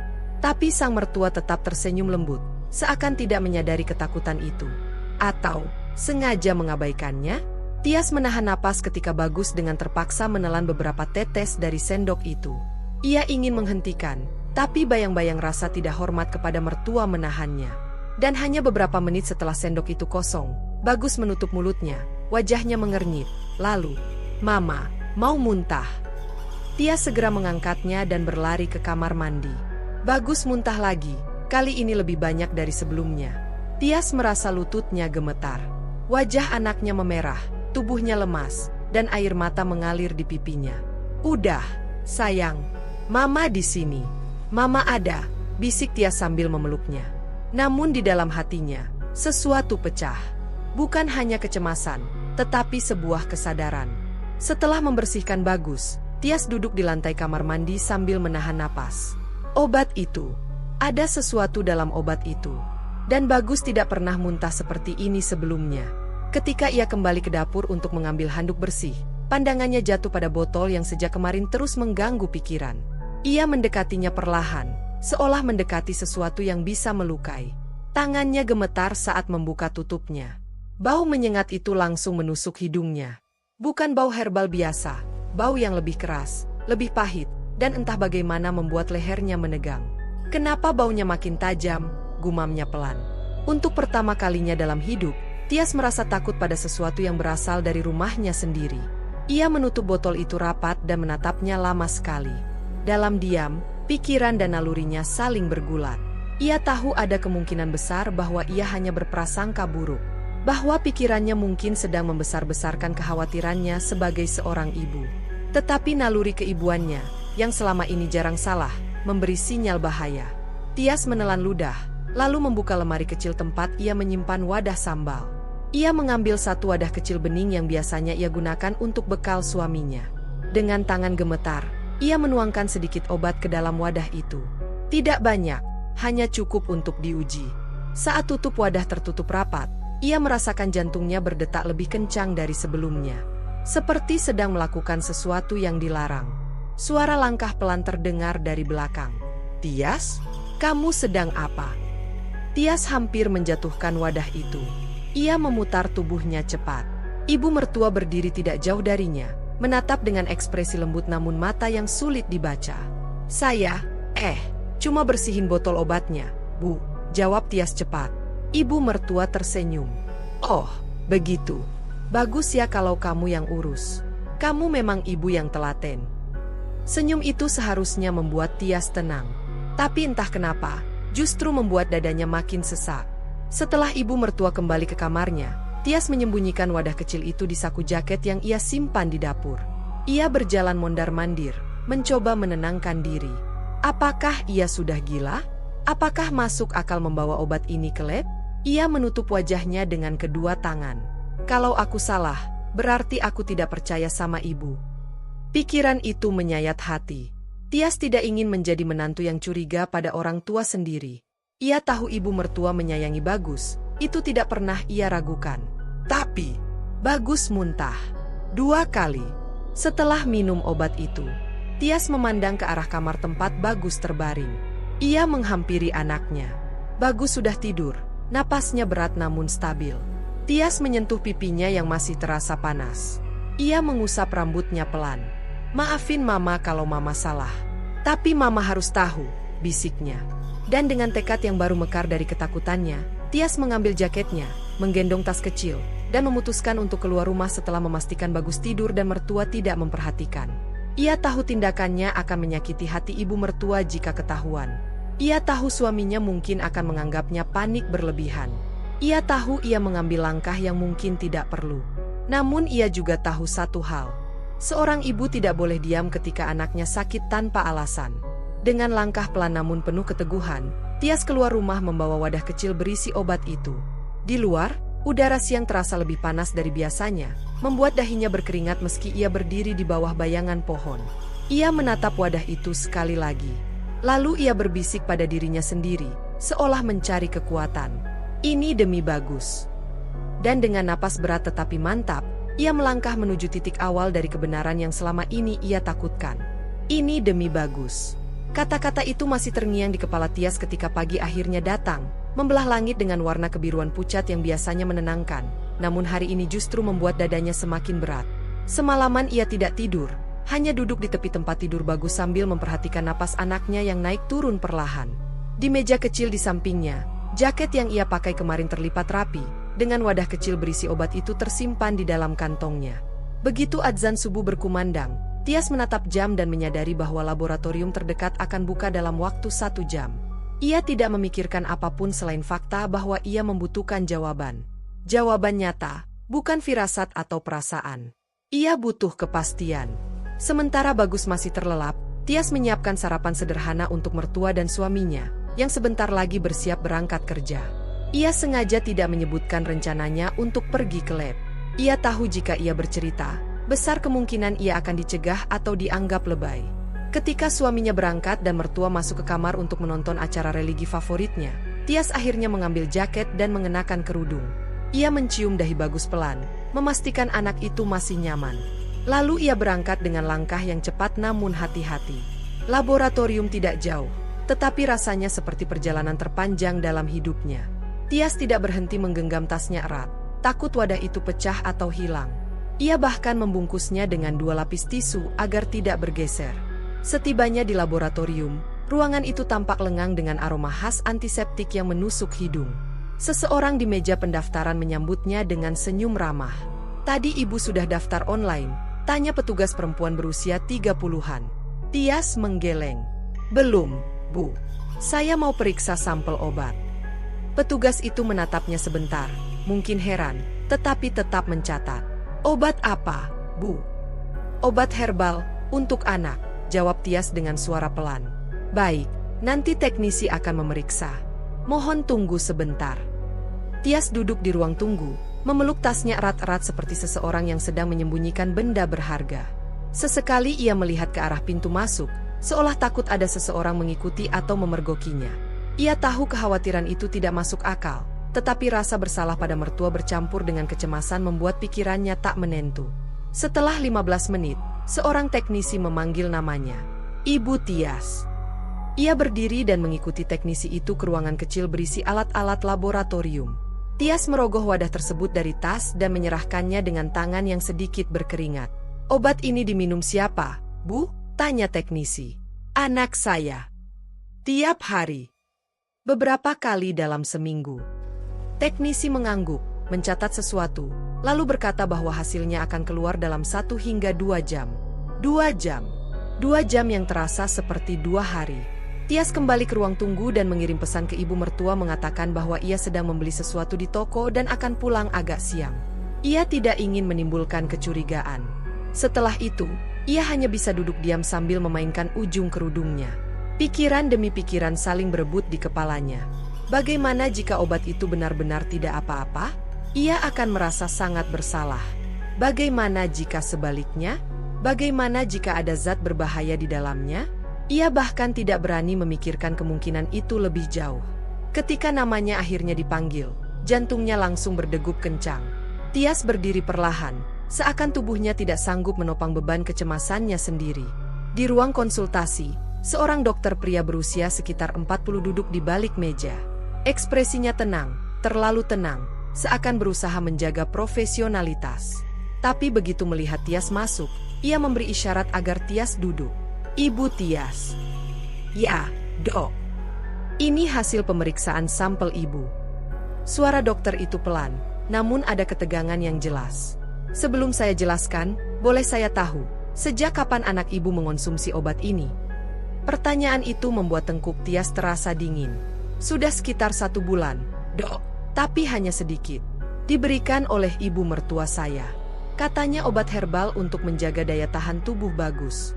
Tapi sang mertua tetap tersenyum lembut, seakan tidak menyadari ketakutan itu. Atau sengaja mengabaikannya? Tias menahan napas ketika Bagus dengan terpaksa menelan beberapa tetes dari sendok itu. Ia ingin menghentikan, tapi bayang-bayang rasa tidak hormat kepada mertua menahannya. Dan hanya beberapa menit setelah sendok itu kosong, Bagus menutup mulutnya, wajahnya mengernyit. Lalu, "Mama, mau muntah." Tias segera mengangkatnya dan berlari ke kamar mandi. Bagus muntah lagi, kali ini lebih banyak dari sebelumnya. Tias merasa lututnya gemetar. Wajah anaknya memerah. Tubuhnya lemas, dan air mata mengalir di pipinya. "Udah, sayang. Mama di sini. Mama ada," bisik Tias sambil memeluknya. Namun di dalam hatinya, sesuatu pecah. Bukan hanya kecemasan, tetapi sebuah kesadaran. Setelah membersihkan Bagus, Tias duduk di lantai kamar mandi sambil menahan napas. Obat itu. Ada sesuatu dalam obat itu. Dan Bagus tidak pernah muntah seperti ini sebelumnya. Ketika ia kembali ke dapur untuk mengambil handuk bersih, pandangannya jatuh pada botol yang sejak kemarin terus mengganggu pikiran. Ia mendekatinya perlahan, seolah mendekati sesuatu yang bisa melukai. Tangannya gemetar saat membuka tutupnya. Bau menyengat itu langsung menusuk hidungnya. Bukan bau herbal biasa, bau yang lebih keras, lebih pahit, dan entah bagaimana membuat lehernya menegang. "Kenapa baunya makin tajam?" gumamnya pelan. Untuk pertama kalinya dalam hidup, Tias merasa takut pada sesuatu yang berasal dari rumahnya sendiri. Ia menutup botol itu rapat dan menatapnya lama sekali. Dalam diam, pikiran dan nalurinya saling bergulat. Ia tahu ada kemungkinan besar bahwa ia hanya berprasangka buruk. Bahwa pikirannya mungkin sedang membesar-besarkan kekhawatirannya sebagai seorang ibu. Tetapi naluri keibuannya, yang selama ini jarang salah, memberi sinyal bahaya. Tias menelan ludah, lalu membuka lemari kecil tempat ia menyimpan wadah sambal. Ia mengambil satu wadah kecil bening yang biasanya ia gunakan untuk bekal suaminya. Dengan tangan gemetar, ia menuangkan sedikit obat ke dalam wadah itu. Tidak banyak, hanya cukup untuk diuji. Saat tutup wadah tertutup rapat, ia merasakan jantungnya berdetak lebih kencang dari sebelumnya. Seperti sedang melakukan sesuatu yang dilarang. Suara langkah pelan terdengar dari belakang. "Tias, kamu sedang apa?" Tias hampir menjatuhkan wadah itu. Ia memutar tubuhnya cepat. Ibu mertua berdiri tidak jauh darinya, menatap dengan ekspresi lembut namun mata yang sulit dibaca. "Saya, cuma bersihin botol obatnya, Bu," jawab Tias cepat. Ibu mertua tersenyum. "Oh, begitu. Bagus ya kalau kamu yang urus. Kamu memang ibu yang telaten." Senyum itu seharusnya membuat Tias tenang. Tapi entah kenapa, justru membuat dadanya makin sesak. Setelah ibu mertua kembali ke kamarnya, Tias menyembunyikan wadah kecil itu di saku jaket yang ia simpan di dapur. Ia berjalan mondar-mandir, mencoba menenangkan diri. Apakah ia sudah gila? Apakah masuk akal membawa obat ini ke lab? Ia menutup wajahnya dengan kedua tangan. "Kalau aku salah, berarti aku tidak percaya sama ibu." Pikiran itu menyayat hati. Tias tidak ingin menjadi menantu yang curiga pada orang tua sendiri. Ia tahu ibu mertua menyayangi Bagus, itu tidak pernah ia ragukan. Tapi, Bagus muntah. 2 kali. Setelah minum obat itu, Tias memandang ke arah kamar tempat Bagus terbaring. Ia menghampiri anaknya. Bagus sudah tidur, napasnya berat namun stabil. Tias menyentuh pipinya yang masih terasa panas. Ia mengusap rambutnya pelan. "Maafin Mama kalau Mama salah. Tapi Mama harus tahu," bisiknya. Dan dengan tekad yang baru mekar dari ketakutannya, Tias mengambil jaketnya, menggendong tas kecil, dan memutuskan untuk keluar rumah setelah memastikan Bagus tidur dan mertua tidak memperhatikan. Ia tahu tindakannya akan menyakiti hati ibu mertua jika ketahuan. Ia tahu suaminya mungkin akan menganggapnya panik berlebihan. Ia tahu ia mengambil langkah yang mungkin tidak perlu. Namun ia juga tahu satu hal. Seorang ibu tidak boleh diam ketika anaknya sakit tanpa alasan. Dengan langkah pelan namun penuh keteguhan, Tias keluar rumah membawa wadah kecil berisi obat itu. Di luar, udara siang terasa lebih panas dari biasanya, membuat dahinya berkeringat meski ia berdiri di bawah bayangan pohon. Ia menatap wadah itu sekali lagi. Lalu ia berbisik pada dirinya sendiri, seolah mencari kekuatan. "Ini demi Bagus." Dan dengan napas berat tetapi mantap, ia melangkah menuju titik awal dari kebenaran yang selama ini ia takutkan. "Ini demi Bagus." Kata-kata itu masih terngiang di kepala Tias ketika pagi akhirnya datang, membelah langit dengan warna kebiruan pucat yang biasanya menenangkan, namun hari ini justru membuat dadanya semakin berat. Semalaman ia tidak tidur, hanya duduk di tepi tempat tidur Bagus sambil memperhatikan napas anaknya yang naik turun perlahan. Di meja kecil di sampingnya, jaket yang ia pakai kemarin terlipat rapi, dengan wadah kecil berisi obat itu tersimpan di dalam kantongnya. Begitu adzan subuh berkumandang, Tias menatap jam dan menyadari bahwa laboratorium terdekat akan buka dalam waktu 1 jam. Ia tidak memikirkan apapun selain fakta bahwa ia membutuhkan jawaban. Jawaban nyata, bukan firasat atau perasaan. Ia butuh kepastian. Sementara Bagus masih terlelap, Tias menyiapkan sarapan sederhana untuk mertua dan suaminya, yang sebentar lagi bersiap berangkat kerja. Ia sengaja tidak menyebutkan rencananya untuk pergi ke lab. Ia tahu jika ia bercerita, besar kemungkinan ia akan dicegah atau dianggap lebay. Ketika suaminya berangkat dan mertua masuk ke kamar untuk menonton acara religi favoritnya, Tias akhirnya mengambil jaket dan mengenakan kerudung. Ia mencium dahi Bagus pelan, memastikan anak itu masih nyaman. Lalu ia berangkat dengan langkah yang cepat namun hati-hati. Laboratorium tidak jauh, tetapi rasanya seperti perjalanan terpanjang dalam hidupnya. Tias tidak berhenti menggenggam tasnya erat, takut wadah itu pecah atau hilang. Ia bahkan membungkusnya dengan 2 lapis tisu agar tidak bergeser. Setibanya di laboratorium, ruangan itu tampak lengang dengan aroma khas antiseptik yang menusuk hidung. Seseorang di meja pendaftaran menyambutnya dengan senyum ramah. "Tadi ibu sudah daftar online?" tanya petugas perempuan berusia 30-an. Tias menggeleng. "Belum, Bu. Saya mau periksa sampel obat." Petugas itu menatapnya sebentar, mungkin heran, tetapi tetap mencatat. "Obat apa, Bu?" "Obat herbal, untuk anak," jawab Tias dengan suara pelan. "Baik, nanti teknisi akan memeriksa. Mohon tunggu sebentar." Tias duduk di ruang tunggu, memeluk tasnya erat-erat seperti seseorang yang sedang menyembunyikan benda berharga. Sesekali ia melihat ke arah pintu masuk, seolah takut ada seseorang mengikuti atau memergokinya. Ia tahu kekhawatiran itu tidak masuk akal, tetapi rasa bersalah pada mertua bercampur dengan kecemasan membuat pikirannya tak menentu. Setelah 15 menit, seorang teknisi memanggil namanya. "Ibu Tias." Ia berdiri dan mengikuti teknisi itu ke ruangan kecil berisi alat-alat laboratorium. Tias merogoh wadah tersebut dari tas dan menyerahkannya dengan tangan yang sedikit berkeringat. "Obat ini diminum siapa, Bu?" tanya teknisi. "Anak saya. Tiap hari. Beberapa kali dalam seminggu." Teknisi mengangguk, mencatat sesuatu, lalu berkata bahwa hasilnya akan keluar dalam 1 hingga 2 jam. 2 jam. 2 jam yang terasa seperti 2 hari. Tias kembali ke ruang tunggu dan mengirim pesan ke ibu mertua mengatakan bahwa ia sedang membeli sesuatu di toko dan akan pulang agak siang. Ia tidak ingin menimbulkan kecurigaan. Setelah itu, ia hanya bisa duduk diam sambil memainkan ujung kerudungnya. Pikiran demi pikiran saling berebut di kepalanya. Bagaimana jika obat itu benar-benar tidak apa-apa? Ia akan merasa sangat bersalah. Bagaimana jika sebaliknya? Bagaimana jika ada zat berbahaya di dalamnya? Ia bahkan tidak berani memikirkan kemungkinan itu lebih jauh. Ketika namanya akhirnya dipanggil, jantungnya langsung berdegup kencang. Tias berdiri perlahan, seakan tubuhnya tidak sanggup menopang beban kecemasannya sendiri. Di ruang konsultasi, seorang dokter pria berusia sekitar 40 duduk di balik meja. Ekspresinya tenang, terlalu tenang, seakan berusaha menjaga profesionalitas. Tapi begitu melihat Tias masuk, ia memberi isyarat agar Tias duduk. "Ibu Tias." "Ya, Dok." "Ini hasil pemeriksaan sampel ibu." Suara dokter itu pelan, namun ada ketegangan yang jelas. "Sebelum saya jelaskan, boleh saya tahu, sejak kapan anak ibu mengonsumsi obat ini?" Pertanyaan itu membuat tengkuk Tias terasa dingin. "Sudah sekitar 1 bulan, Dok, tapi hanya sedikit. Diberikan oleh ibu mertua saya. Katanya obat herbal untuk menjaga daya tahan tubuh bagus."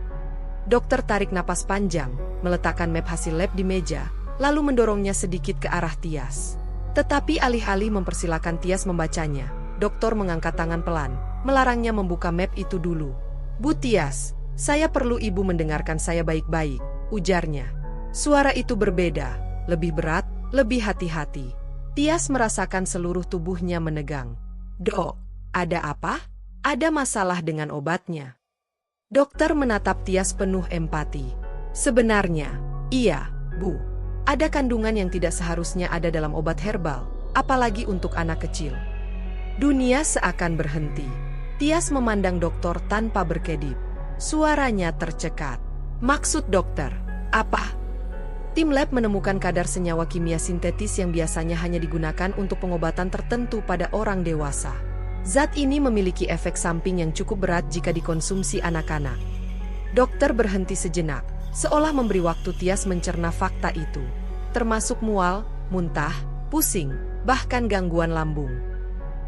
Dokter tarik napas panjang, meletakkan map hasil lab di meja, lalu mendorongnya sedikit ke arah Tias. Tetapi alih-alih mempersilakan Tias membacanya, dokter mengangkat tangan pelan, melarangnya membuka map itu dulu. "Bu Tias, saya perlu ibu mendengarkan saya baik-baik," ujarnya. Suara itu berbeda, lebih berat, lebih hati-hati. Tias merasakan seluruh tubuhnya menegang. "Dok, ada apa? Ada masalah dengan obatnya?" Dokter menatap Tias penuh empati. "Sebenarnya, iya, Bu. Ada kandungan yang tidak seharusnya ada dalam obat herbal, apalagi untuk anak kecil." Dunia seakan berhenti. Tias memandang dokter tanpa berkedip. Suaranya tercekat. "Maksud dokter, apa?" Tim lab menemukan kadar senyawa kimia sintetis yang biasanya hanya digunakan untuk pengobatan tertentu pada orang dewasa. Zat ini memiliki efek samping yang cukup berat jika dikonsumsi anak-anak. Dokter berhenti sejenak, seolah memberi waktu Tias mencerna fakta itu, termasuk mual, muntah, pusing, bahkan gangguan lambung.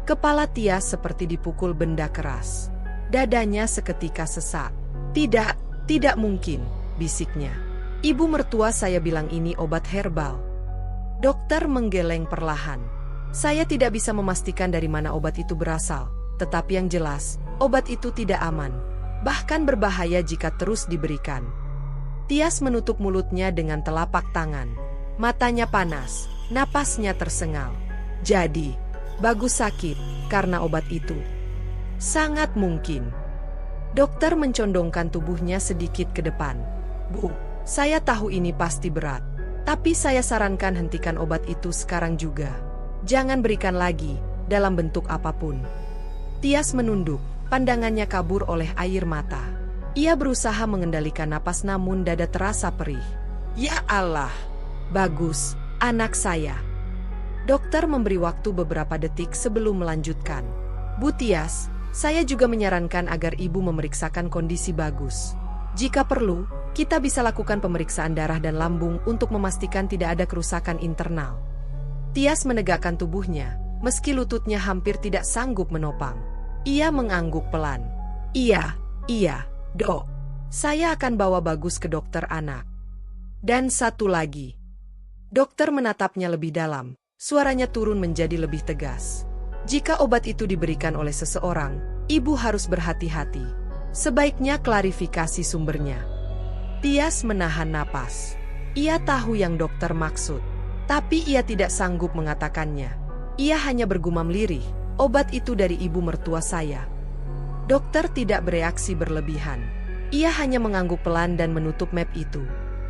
Kepala Tias seperti dipukul benda keras. Dadanya seketika sesak. Tidak mungkin," bisiknya. "Ibu mertua saya bilang ini obat herbal." Dokter menggeleng perlahan. "Saya tidak bisa memastikan dari mana obat itu berasal, tetapi yang jelas, obat itu tidak aman, bahkan berbahaya jika terus diberikan." Tias menutup mulutnya dengan telapak tangan. Matanya panas, napasnya tersengal. "Jadi, Bagus sakit karena obat itu?" "Sangat mungkin." Dokter mencondongkan tubuhnya sedikit ke depan. "Bu, saya tahu ini pasti berat, tapi saya sarankan hentikan obat itu sekarang juga. Jangan berikan lagi, dalam bentuk apapun." Tias menunduk, pandangannya kabur oleh air mata. Ia berusaha mengendalikan napas namun dada terasa perih. "Ya Allah, Bagus, anak saya." Dokter memberi waktu beberapa detik sebelum melanjutkan. "Bu Tias, saya juga menyarankan agar ibu memeriksakan kondisi Bagus. Jika perlu, kita bisa lakukan pemeriksaan darah dan lambung untuk memastikan tidak ada kerusakan internal." Tias menegakkan tubuhnya, meski lututnya hampir tidak sanggup menopang. Ia mengangguk pelan. Iya, Dok. Saya akan bawa Bagus ke dokter anak." "Dan satu lagi." Dokter menatapnya lebih dalam, suaranya turun menjadi lebih tegas. "Jika obat itu diberikan oleh seseorang, ibu harus berhati-hati. Sebaiknya klarifikasi sumbernya." Tias menahan napas. Ia tahu yang dokter maksud, tapi ia tidak sanggup mengatakannya. Ia hanya bergumam lirih, "Obat itu dari ibu mertua saya." Dokter tidak bereaksi berlebihan. Ia hanya mengangguk pelan dan menutup map itu.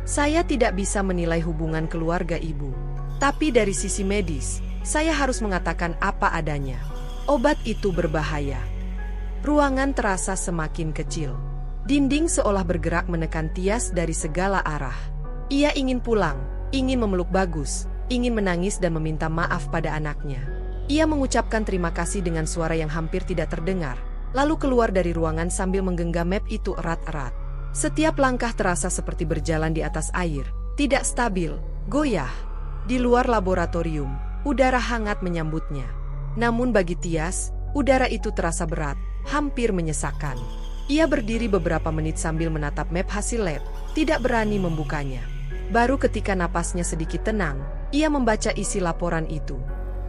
"Saya tidak bisa menilai hubungan keluarga ibu. Tapi dari sisi medis, saya harus mengatakan apa adanya. Obat itu berbahaya." Ruangan terasa semakin kecil. Dinding seolah bergerak menekan Tias dari segala arah. Ia ingin pulang, ingin memeluk Bagus, ingin menangis dan meminta maaf pada anaknya. Ia mengucapkan terima kasih dengan suara yang hampir tidak terdengar, lalu keluar dari ruangan sambil menggenggam map itu erat-erat. Setiap langkah terasa seperti berjalan di atas air, tidak stabil, goyah. Di luar laboratorium, udara hangat menyambutnya. Namun bagi Tias, udara itu terasa berat, hampir menyesakkan. Ia berdiri beberapa menit sambil menatap map hasil lab, tidak berani membukanya. Baru ketika napasnya sedikit tenang, ia membaca isi laporan itu.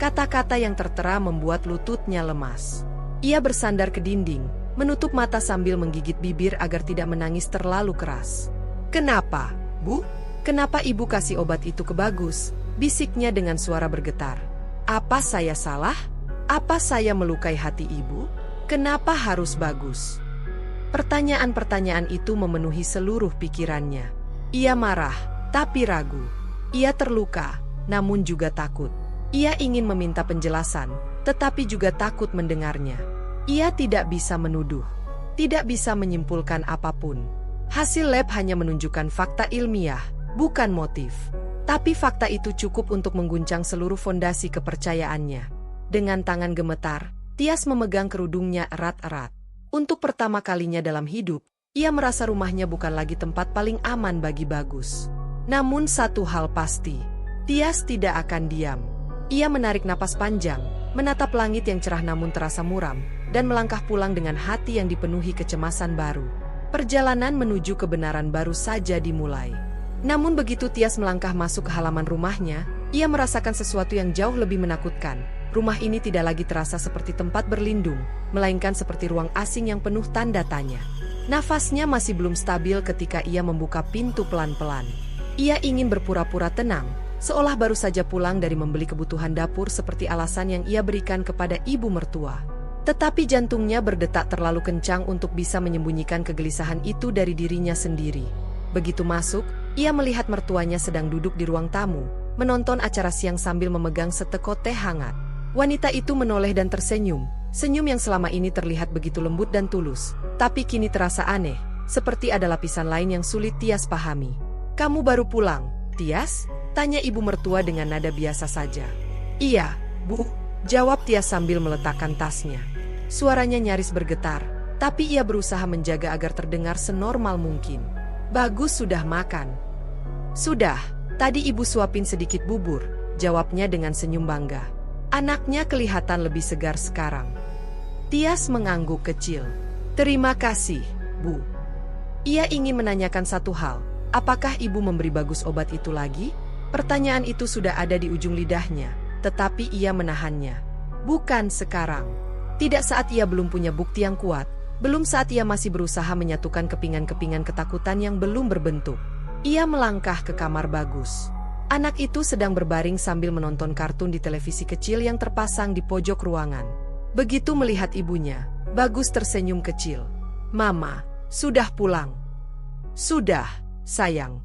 Kata-kata yang tertera membuat lututnya lemas. Ia bersandar ke dinding, menutup mata sambil menggigit bibir agar tidak menangis terlalu keras. "Kenapa, Bu? Kenapa ibu kasih obat itu ke Bagus?" bisiknya dengan suara bergetar. "Apa saya salah? Apa saya melukai hati ibu?" Kenapa harus Bagus? Pertanyaan-pertanyaan itu memenuhi seluruh pikirannya. Ia marah, tapi ragu. Ia terluka, namun juga takut. Ia ingin meminta penjelasan, tetapi juga takut mendengarnya. Ia tidak bisa menuduh, tidak bisa menyimpulkan apapun. Hasil lab hanya menunjukkan fakta ilmiah, bukan motif. Tapi fakta itu cukup untuk mengguncang seluruh fondasi kepercayaannya. Dengan tangan gemetar, Tias memegang kerudungnya erat-erat. Untuk pertama kalinya dalam hidup, ia merasa rumahnya bukan lagi tempat paling aman bagi Bagus. Namun satu hal pasti, Tias tidak akan diam. Ia menarik napas panjang, menatap langit yang cerah namun terasa muram, dan melangkah pulang dengan hati yang dipenuhi kecemasan baru. Perjalanan menuju kebenaran baru saja dimulai. Namun begitu Tias melangkah masuk ke halaman rumahnya, ia merasakan sesuatu yang jauh lebih menakutkan. Rumah ini tidak lagi terasa seperti tempat berlindung, melainkan seperti ruang asing yang penuh tanda tanya. Nafasnya masih belum stabil ketika ia membuka pintu pelan-pelan. Ia ingin berpura-pura tenang, seolah baru saja pulang dari membeli kebutuhan dapur seperti alasan yang ia berikan kepada ibu mertua. Tetapi jantungnya berdetak terlalu kencang untuk bisa menyembunyikan kegelisahan itu dari dirinya sendiri. Begitu masuk, ia melihat mertuanya sedang duduk di ruang tamu, menonton acara siang sambil memegang setekuk teh hangat. Wanita itu menoleh dan tersenyum, senyum yang selama ini terlihat begitu lembut dan tulus, tapi kini terasa aneh, seperti ada lapisan lain yang sulit Tias pahami. "Kamu baru pulang, Tias?" tanya ibu mertua dengan nada biasa saja. "Iya, Bu," jawab Tias sambil meletakkan tasnya. Suaranya nyaris bergetar, tapi ia berusaha menjaga agar terdengar senormal mungkin. "Bagus sudah makan." "Sudah, tadi ibu suapin sedikit bubur," jawabnya dengan senyum bangga. Anaknya kelihatan lebih segar sekarang. Tias mengangguk kecil. "Terima kasih, Bu." Ia ingin menanyakan satu hal, apakah ibu memberi Bagus obat itu lagi? Pertanyaan itu sudah ada di ujung lidahnya, tetapi ia menahannya. Bukan sekarang. Tidak saat ia belum punya bukti yang kuat, belum saat ia masih berusaha menyatukan kepingan-kepingan ketakutan yang belum berbentuk. Ia melangkah ke kamar Bagus. Anak itu sedang berbaring sambil menonton kartun di televisi kecil yang terpasang di pojok ruangan. Begitu melihat ibunya, Bagus tersenyum kecil. "Mama, sudah pulang?" "Sudah, sayang."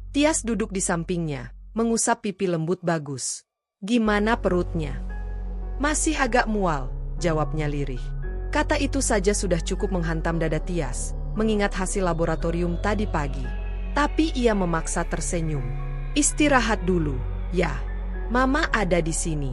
Tias duduk di sampingnya, mengusap pipi lembut Bagus. "Gimana perutnya?" "Masih agak mual," jawabnya lirih. Kata itu saja sudah cukup menghantam dada Tias, mengingat hasil laboratorium tadi pagi. Tapi ia memaksa tersenyum. "Istirahat dulu, ya. Mama ada di sini."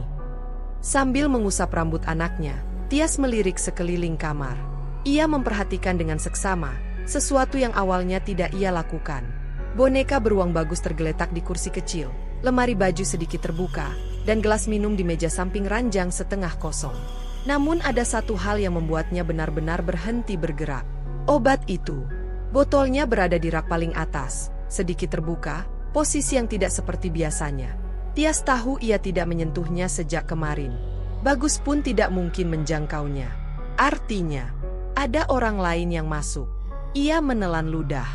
Sambil mengusap rambut anaknya, Tias melirik sekeliling kamar. Ia memperhatikan dengan seksama, sesuatu yang awalnya tidak ia lakukan. Boneka beruang Bagus tergeletak di kursi kecil, lemari baju sedikit terbuka, dan gelas minum di meja samping ranjang setengah kosong. Namun ada satu hal yang membuatnya benar-benar berhenti bergerak. Obat itu. Botolnya berada di rak paling atas, sedikit terbuka, posisi yang tidak seperti biasanya. Tias tahu ia tidak menyentuhnya sejak kemarin. Bagus pun tidak mungkin menjangkaunya. Artinya, ada orang lain yang masuk. Ia menelan ludah.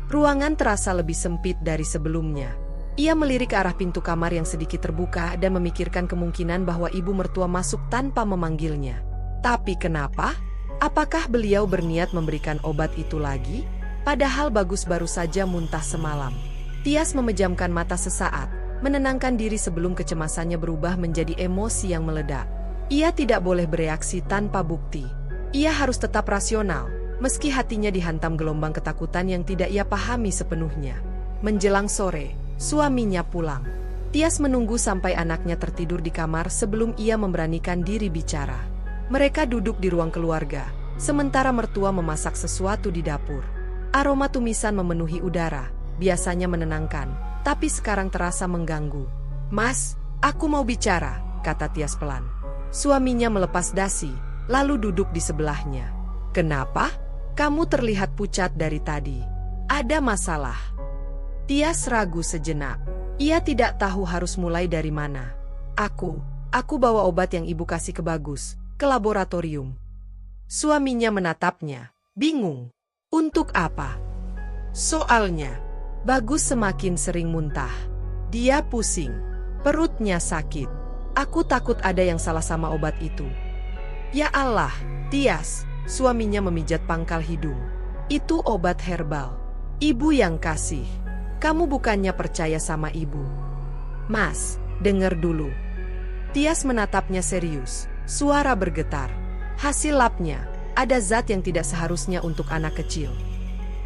Ruangan terasa lebih sempit dari sebelumnya. Ia melirik ke arah pintu kamar yang sedikit terbuka dan memikirkan kemungkinan bahwa ibu mertua masuk tanpa memanggilnya. Tapi kenapa? Apakah beliau berniat memberikan obat itu lagi? Padahal Bagus baru saja muntah semalam. Tias memejamkan mata sesaat, menenangkan diri sebelum kecemasannya berubah menjadi emosi yang meledak. Ia tidak boleh bereaksi tanpa bukti. Ia harus tetap rasional, meski hatinya dihantam gelombang ketakutan yang tidak ia pahami sepenuhnya. Menjelang sore, suaminya pulang. Tias menunggu sampai anaknya tertidur di kamar sebelum ia memberanikan diri bicara. Mereka duduk di ruang keluarga, sementara mertua memasak sesuatu di dapur. Aroma tumisan memenuhi udara. Biasanya menenangkan, tapi sekarang terasa mengganggu. "Mas, aku mau bicara," kata Tias pelan. Suaminya melepas dasi, lalu duduk di sebelahnya. "Kenapa? Kamu terlihat pucat dari tadi. Ada masalah?" Tias ragu sejenak. Ia tidak tahu harus mulai dari mana. Aku bawa obat yang ibu kasih ke Bagus, ke laboratorium." Suaminya menatapnya, bingung. "Untuk apa?" "Soalnya Bagus semakin sering muntah. Dia pusing, perutnya sakit. Aku takut ada yang salah sama obat itu." Ya Allah, Tias, suaminya memijat pangkal hidung. Itu obat herbal. Ibu yang kasih. Kamu bukannya percaya sama ibu. Mas, dengar dulu. Tias menatapnya serius. Suara bergetar. Hasil labnya, ada zat yang tidak seharusnya untuk anak kecil.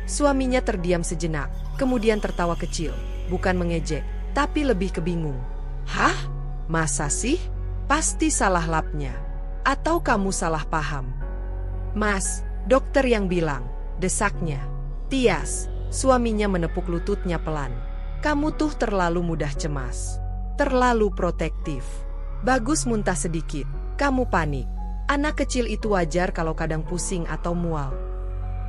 Suaminya terdiam sejenak, kemudian tertawa kecil. Bukan mengejek, tapi lebih kebingung. Hah? Masa sih? Pasti salah labnya. Atau kamu salah paham? Mas, dokter yang bilang, desaknya. Tias, suaminya menepuk lututnya pelan. Kamu tuh terlalu mudah cemas. Terlalu protektif. Bagus muntah sedikit, kamu panik. Anak kecil itu wajar kalau kadang pusing atau mual.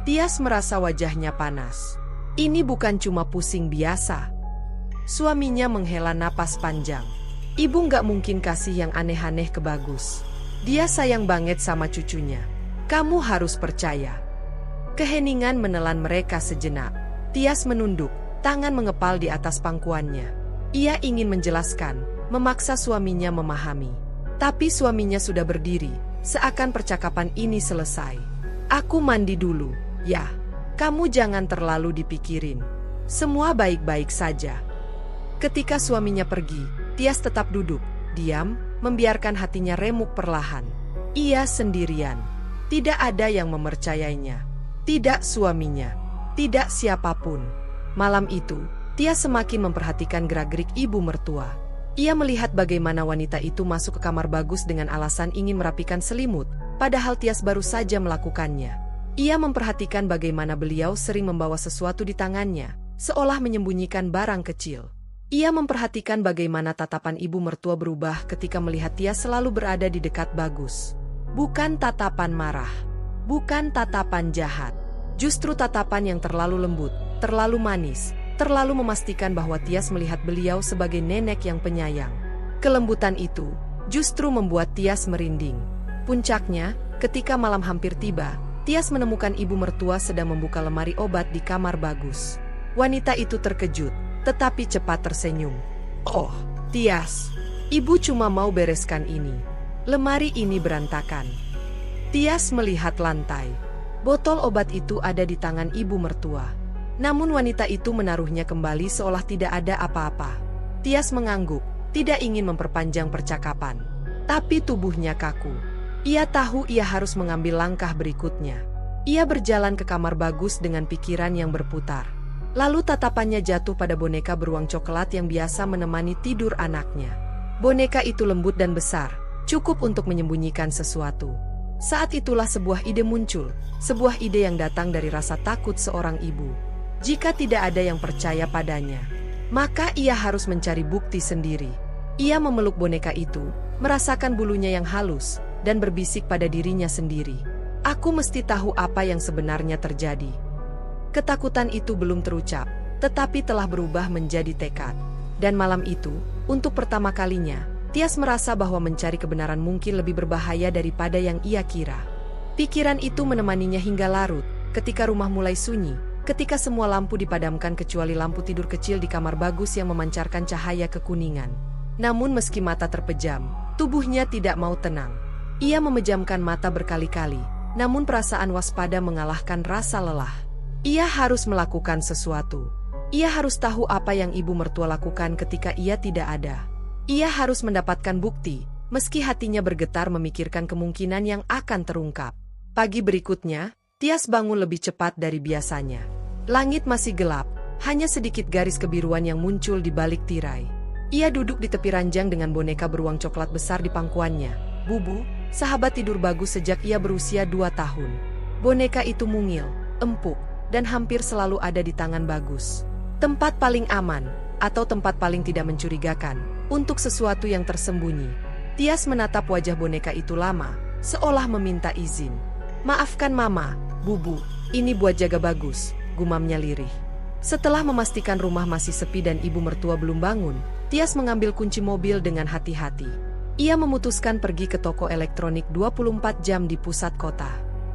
Tias merasa wajahnya panas. Ini bukan cuma pusing biasa. Suaminya menghela napas panjang. Ibu nggak mungkin kasih yang aneh-aneh ke Bagus. Dia sayang banget sama cucunya. Kamu harus percaya. Keheningan menelan mereka sejenak. Tias menunduk, tangan mengepal di atas pangkuannya. Ia ingin menjelaskan, memaksa suaminya memahami. Tapi suaminya sudah berdiri, seakan percakapan ini selesai. Aku mandi dulu, ya. Kamu jangan terlalu dipikirin. Semua baik-baik saja. Ketika suaminya pergi, Tias tetap duduk, diam, membiarkan hatinya remuk perlahan. Ia sendirian. Tidak ada yang mempercayainya. Tidak suaminya. Tidak siapapun. Malam itu, Tias semakin memperhatikan gerak-gerik ibu mertua. Ia melihat bagaimana wanita itu masuk ke kamar Bagus dengan alasan ingin merapikan selimut, padahal Tias baru saja melakukannya. Ia memperhatikan bagaimana beliau sering membawa sesuatu di tangannya, seolah menyembunyikan barang kecil. Ia memperhatikan bagaimana tatapan ibu mertua berubah ketika melihat Tias selalu berada di dekat Bagus. Bukan tatapan marah, bukan tatapan jahat, justru tatapan yang terlalu lembut, terlalu manis, terlalu memastikan bahwa Tias melihat beliau sebagai nenek yang penyayang. Kelembutan itu justru membuat Tias merinding. Puncaknya, ketika malam hampir tiba, Tias menemukan ibu mertua sedang membuka lemari obat di kamar Bagus. Wanita itu terkejut, tetapi cepat tersenyum. Oh, Tias, ibu cuma mau bereskan ini. Lemari ini berantakan. Tias melihat lantai. Botol obat itu ada di tangan ibu mertua. Namun wanita itu menaruhnya kembali seolah tidak ada apa-apa. Tias mengangguk, tidak ingin memperpanjang percakapan. Tapi tubuhnya kaku. Ia tahu ia harus mengambil langkah berikutnya. Ia berjalan ke kamar Bagus dengan pikiran yang berputar. Lalu tatapannya jatuh pada boneka beruang coklat yang biasa menemani tidur anaknya. Boneka itu lembut dan besar, cukup untuk menyembunyikan sesuatu. Saat itulah sebuah ide muncul, sebuah ide yang datang dari rasa takut seorang ibu. Jika tidak ada yang percaya padanya, maka ia harus mencari bukti sendiri. Ia memeluk boneka itu, merasakan bulunya yang halus, dan berbisik pada dirinya sendiri. Aku mesti tahu apa yang sebenarnya terjadi. Ketakutan itu belum terucap, tetapi telah berubah menjadi tekad. Dan malam itu, untuk pertama kalinya, Tias merasa bahwa mencari kebenaran mungkin lebih berbahaya daripada yang ia kira. Pikiran itu menemaninya hingga larut, ketika rumah mulai sunyi, ketika semua lampu dipadamkan kecuali lampu tidur kecil di kamar Bagus yang memancarkan cahaya kekuningan. Namun meski mata terpejam, tubuhnya tidak mau tenang. Ia memejamkan mata berkali-kali, namun perasaan waspada mengalahkan rasa lelah. Ia harus melakukan sesuatu. Ia harus tahu apa yang ibu mertua lakukan ketika ia tidak ada. Ia harus mendapatkan bukti, meski hatinya bergetar memikirkan kemungkinan yang akan terungkap. Pagi berikutnya, Tias bangun lebih cepat dari biasanya. Langit masih gelap, hanya sedikit garis kebiruan yang muncul di balik tirai. Ia duduk di tepi ranjang dengan boneka beruang coklat besar di pangkuannya. Bubu, sahabat tidur Bagus sejak ia berusia 2 tahun. Boneka itu mungil, empuk, dan hampir selalu ada di tangan Bagus. Tempat paling aman, atau tempat paling tidak mencurigakan, untuk sesuatu yang tersembunyi. Tias menatap wajah boneka itu lama, seolah meminta izin. Maafkan Mama, Bubu, ini buat jaga Bagus, gumamnya lirih. Setelah memastikan rumah masih sepi dan ibu mertua belum bangun, Tias mengambil kunci mobil dengan hati-hati. Ia memutuskan pergi ke toko elektronik 24 jam di pusat kota.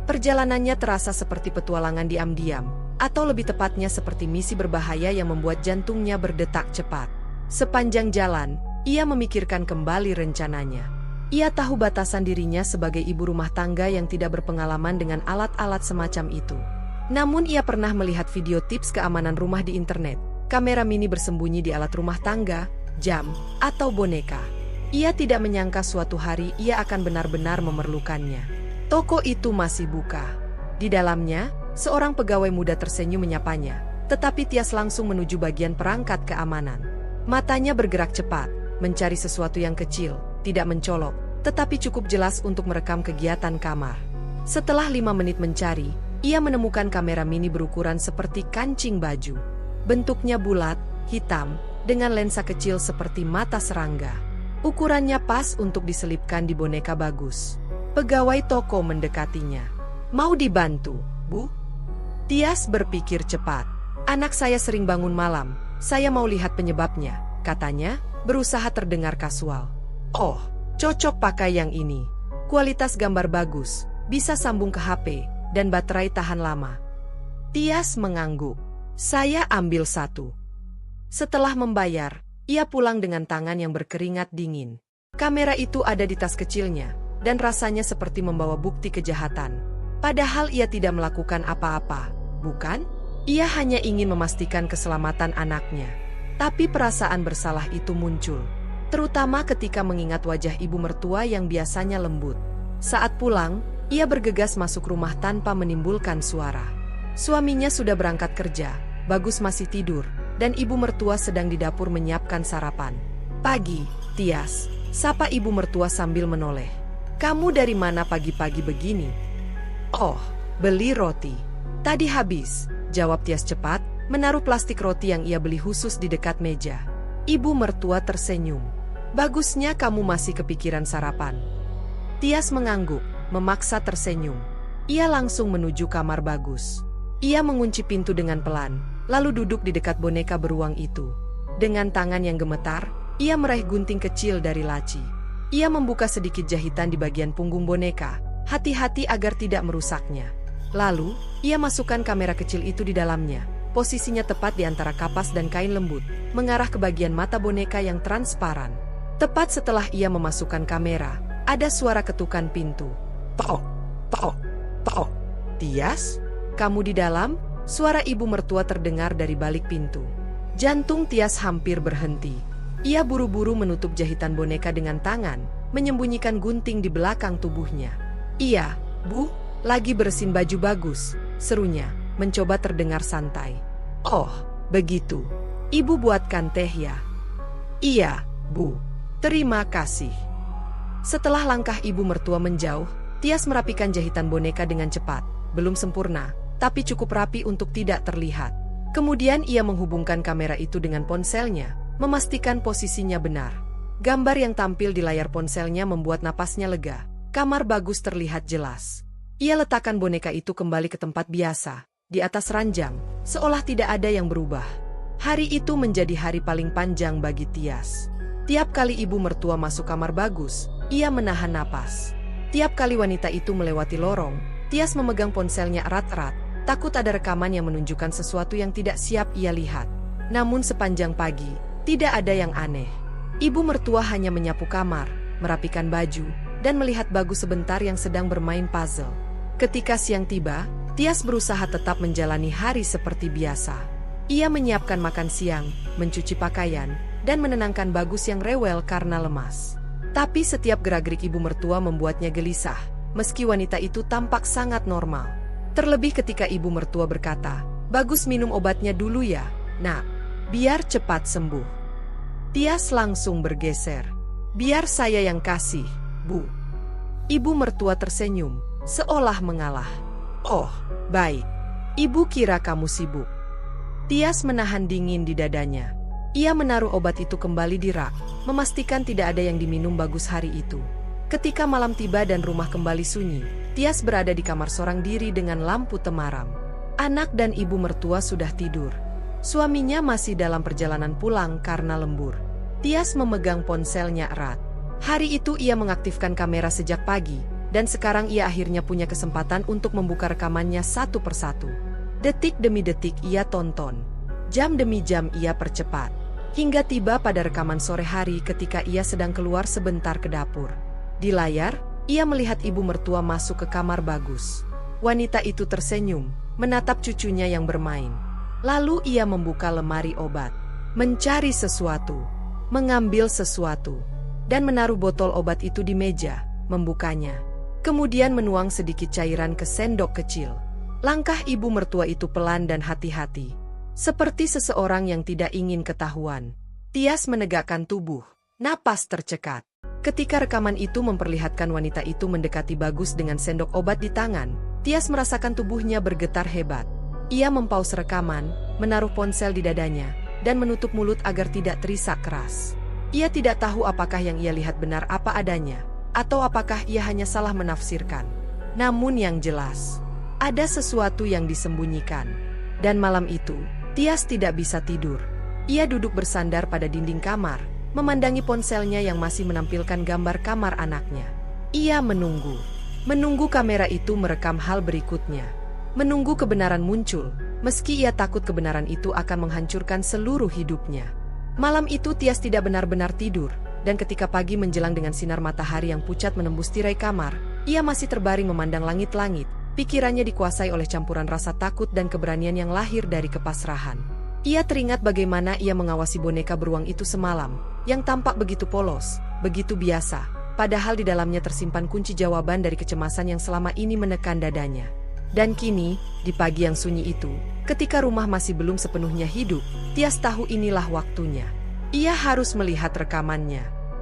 Perjalanannya terasa seperti petualangan diam-diam, atau lebih tepatnya seperti misi berbahaya yang membuat jantungnya berdetak cepat. Sepanjang jalan, ia memikirkan kembali rencananya. Ia tahu batasan dirinya sebagai ibu rumah tangga yang tidak berpengalaman dengan alat-alat semacam itu. Namun ia pernah melihat video tips keamanan rumah di internet. Kamera mini bersembunyi di alat rumah tangga, jam, atau boneka. Ia tidak menyangka suatu hari ia akan benar-benar memerlukannya. Toko itu masih buka. Di dalamnya, seorang pegawai muda tersenyum menyapanya, tetapi Tias langsung menuju bagian perangkat keamanan. Matanya bergerak cepat, mencari sesuatu yang kecil, tidak mencolok, tetapi cukup jelas untuk merekam kegiatan kamar. Setelah 5 menit mencari, ia menemukan kamera mini berukuran seperti kancing baju. Bentuknya bulat, hitam, dengan lensa kecil seperti mata serangga. Ukurannya pas untuk diselipkan di boneka Bagus. Pegawai toko mendekatinya. "Mau dibantu, Bu?" Tias berpikir cepat. "Anak saya sering bangun malam, saya mau lihat penyebabnya," katanya, berusaha terdengar kasual. "Oh, cocok pakai yang ini. Kualitas gambar bagus, bisa sambung ke HP, dan baterai tahan lama." Tias mengangguk. "Saya ambil satu." Setelah membayar, ia pulang dengan tangan yang berkeringat dingin. Kamera itu ada di tas kecilnya, dan rasanya seperti membawa bukti kejahatan. Padahal ia tidak melakukan apa-apa, bukan? Ia hanya ingin memastikan keselamatan anaknya. Tapi perasaan bersalah itu muncul, terutama ketika mengingat wajah ibu mertua yang biasanya lembut. Saat pulang, ia bergegas masuk rumah tanpa menimbulkan suara. Suaminya sudah berangkat kerja, Bagus masih tidur, dan ibu mertua sedang di dapur menyiapkan sarapan. "Pagi, Tias," sapa ibu mertua sambil menoleh. "Kamu dari mana pagi-pagi begini?" "Oh, beli roti. Tadi habis," jawab Tias cepat, menaruh plastik roti yang ia beli khusus di dekat meja. Ibu mertua tersenyum. "Bagusnya kamu masih kepikiran sarapan." Tias mengangguk, memaksa tersenyum. Ia langsung menuju kamar Bagus. Ia mengunci pintu dengan pelan, lalu duduk di dekat boneka beruang itu. Dengan tangan yang gemetar, ia meraih gunting kecil dari laci. Ia membuka sedikit jahitan di bagian punggung boneka, hati-hati agar tidak merusaknya. Lalu, ia masukkan kamera kecil itu di dalamnya. Posisinya tepat di antara kapas dan kain lembut, mengarah ke bagian mata boneka yang transparan. Tepat setelah ia memasukkan kamera, ada suara ketukan pintu. "Tok, tok, tok." "Tias, kamu di dalam?" Suara ibu mertua terdengar dari balik pintu. Jantung Tias hampir berhenti. Ia buru-buru menutup jahitan boneka dengan tangan, menyembunyikan gunting di belakang tubuhnya. "Iya, Bu, lagi bersihin baju Bagus," serunya, mencoba terdengar santai. "Oh, begitu. Ibu buatkan teh ya?" "Iya, Bu. Terima kasih." Setelah langkah ibu mertua menjauh, Tias merapikan jahitan boneka dengan cepat. Belum sempurna, tapi cukup rapi untuk tidak terlihat. Kemudian ia menghubungkan kamera itu dengan ponselnya, memastikan posisinya benar. Gambar yang tampil di layar ponselnya membuat napasnya lega. Kamar Bagus terlihat jelas. Ia letakkan boneka itu kembali ke tempat biasa, di atas ranjang, seolah tidak ada yang berubah. Hari itu menjadi hari paling panjang bagi Tias. Tiap kali ibu mertua masuk kamar Bagus, ia menahan napas. Tiap kali wanita itu melewati lorong, Tias memegang ponselnya erat-erat, takut ada rekaman yang menunjukkan sesuatu yang tidak siap ia lihat. Namun sepanjang pagi, tidak ada yang aneh. Ibu mertua hanya menyapu kamar, merapikan baju, dan melihat Bagus sebentar yang sedang bermain puzzle. Ketika siang tiba, Tias berusaha tetap menjalani hari seperti biasa. Ia menyiapkan makan siang, mencuci pakaian, dan menenangkan Bagus yang rewel karena lemas. Tapi setiap gerak-gerik ibu mertua membuatnya gelisah, meski wanita itu tampak sangat normal. Terlebih ketika ibu mertua berkata, "Bagus minum obatnya dulu ya, Nak, biar cepat sembuh." Tias langsung bergeser. "Biar saya yang kasih, Bu." Ibu mertua tersenyum, seolah mengalah. "Oh, baik. Ibu kira kamu sibuk." Tias menahan dingin di dadanya. Ia menaruh obat itu kembali di rak, memastikan tidak ada yang diminum Bagus hari itu. Ketika malam tiba dan rumah kembali sunyi, Tias berada di kamar sorang diri dengan lampu temaram. Anak dan ibu mertua sudah tidur. Suaminya masih dalam perjalanan pulang karena lembur. Tias memegang ponselnya erat. Hari itu ia mengaktifkan kamera sejak pagi, dan sekarang ia akhirnya punya kesempatan untuk membuka rekamannya satu persatu. Detik demi detik ia tonton. Jam demi jam ia percepat. Hingga tiba pada rekaman sore hari ketika ia sedang keluar sebentar ke dapur. Di layar, ia melihat ibu mertua masuk ke kamar Bagus. Wanita itu tersenyum, menatap cucunya yang bermain. Lalu ia membuka lemari obat, mencari sesuatu, mengambil sesuatu, dan menaruh botol obat itu di meja, membukanya. Kemudian menuang sedikit cairan ke sendok kecil. Langkah ibu mertua itu pelan dan hati-hati, seperti seseorang yang tidak ingin ketahuan. Tias menegakkan tubuh, napas tercekat. Ketika rekaman itu memperlihatkan wanita itu mendekati Bagus dengan sendok obat di tangan, Tias merasakan tubuhnya bergetar hebat. Ia mempaus rekaman, menaruh ponsel di dadanya, dan menutup mulut agar tidak terisak keras. Ia tidak tahu apakah yang ia lihat benar apa adanya, atau apakah ia hanya salah menafsirkan. Namun yang jelas, ada sesuatu yang disembunyikan. Dan malam itu, Tias tidak bisa tidur. Ia duduk bersandar pada dinding kamar, memandangi ponselnya yang masih menampilkan gambar kamar anaknya. Ia menunggu kamera itu merekam hal berikutnya. Menunggu kebenaran muncul, meski ia takut kebenaran itu akan menghancurkan seluruh hidupnya. Malam itu Tias tidak benar-benar tidur, dan ketika pagi menjelang dengan sinar matahari yang pucat menembus tirai kamar, ia masih terbaring memandang langit-langit. Pikirannya dikuasai oleh campuran rasa takut dan keberanian yang lahir dari kepasrahan. Ia teringat bagaimana ia mengawasi boneka beruang itu semalam, yang tampak begitu polos, begitu biasa, padahal di dalamnya tersimpan kunci jawaban dari kecemasan yang selama ini menekan dadanya. Dan kini, di pagi yang sunyi itu, ketika rumah masih belum sepenuhnya hidup, Tias tahu inilah waktunya. Ia harus melihat rekamannya.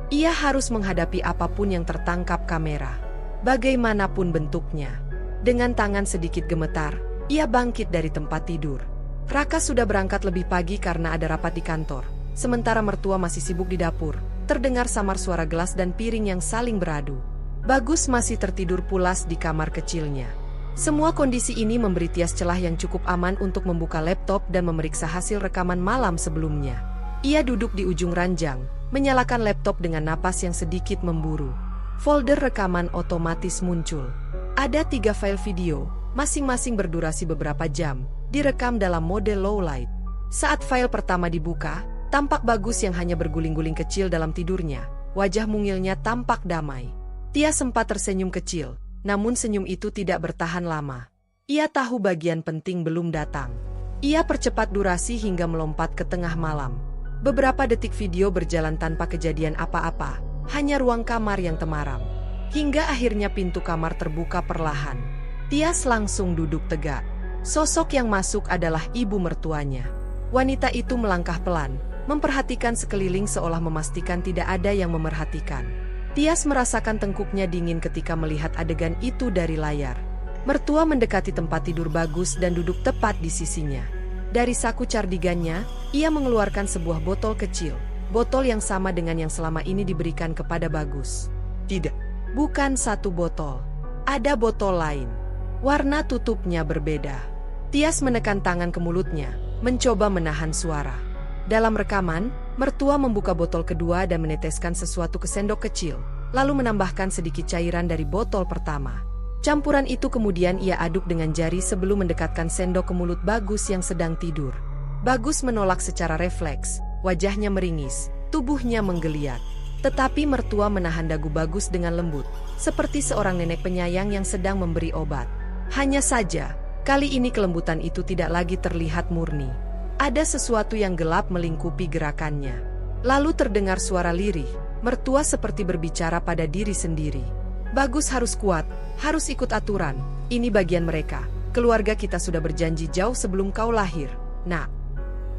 Ia harus menghadapi apapun yang tertangkap kamera, bagaimanapun bentuknya. Dengan tangan sedikit gemetar, ia bangkit dari tempat tidur. Raka sudah berangkat lebih pagi karena ada rapat di kantor, sementara mertua masih sibuk di dapur. Terdengar samar suara gelas dan piring yang saling beradu. Bagus masih tertidur pulas di kamar kecilnya. Semua kondisi ini memberi Tias celah yang cukup aman untuk membuka laptop dan memeriksa hasil rekaman malam sebelumnya. Ia duduk di ujung ranjang, menyalakan laptop dengan napas yang sedikit memburu. Folder rekaman otomatis muncul. Ada 3 file video, masing-masing berdurasi beberapa jam, direkam dalam mode low light. Saat file pertama dibuka, tampak Bagus yang hanya berguling-guling kecil dalam tidurnya. Wajah mungilnya tampak damai. Tias sempat tersenyum kecil, namun senyum itu tidak bertahan lama. Ia tahu bagian penting belum datang. Ia percepat durasi hingga melompat ke tengah malam. Beberapa detik video berjalan tanpa kejadian apa-apa, hanya ruang kamar yang temaram. Hingga akhirnya pintu kamar terbuka perlahan. Tias langsung duduk tegak. Sosok yang masuk adalah ibu mertuanya. Wanita itu melangkah pelan, memperhatikan sekeliling seolah memastikan tidak ada yang memerhatikan. Tias merasakan tengkuknya dingin ketika melihat adegan itu dari layar. Mertua mendekati tempat tidur Bagus dan duduk tepat di sisinya. Dari saku cardigannya, ia mengeluarkan sebuah botol kecil, botol yang sama dengan yang selama ini diberikan kepada Bagus. Tidak. Bukan satu botol. Ada botol lain. Warna tutupnya berbeda. Tias menekan tangan ke mulutnya, mencoba menahan suara. Dalam rekaman, mertua membuka botol kedua dan meneteskan sesuatu ke sendok kecil, lalu menambahkan sedikit cairan dari botol pertama. Campuran itu kemudian ia aduk dengan jari sebelum mendekatkan sendok ke mulut Bagus yang sedang tidur. Bagus menolak secara refleks, wajahnya meringis, tubuhnya menggeliat. Tetapi mertua menahan dagu Bagus dengan lembut, seperti seorang nenek penyayang yang sedang memberi obat. Hanya saja, kali ini kelembutan itu tidak lagi terlihat murni. Ada sesuatu yang gelap melingkupi gerakannya. Lalu terdengar suara lirih, mertua seperti berbicara pada diri sendiri. Bagus harus kuat, harus ikut aturan. Ini bagian mereka. Keluarga kita sudah berjanji jauh sebelum kau lahir, Nak.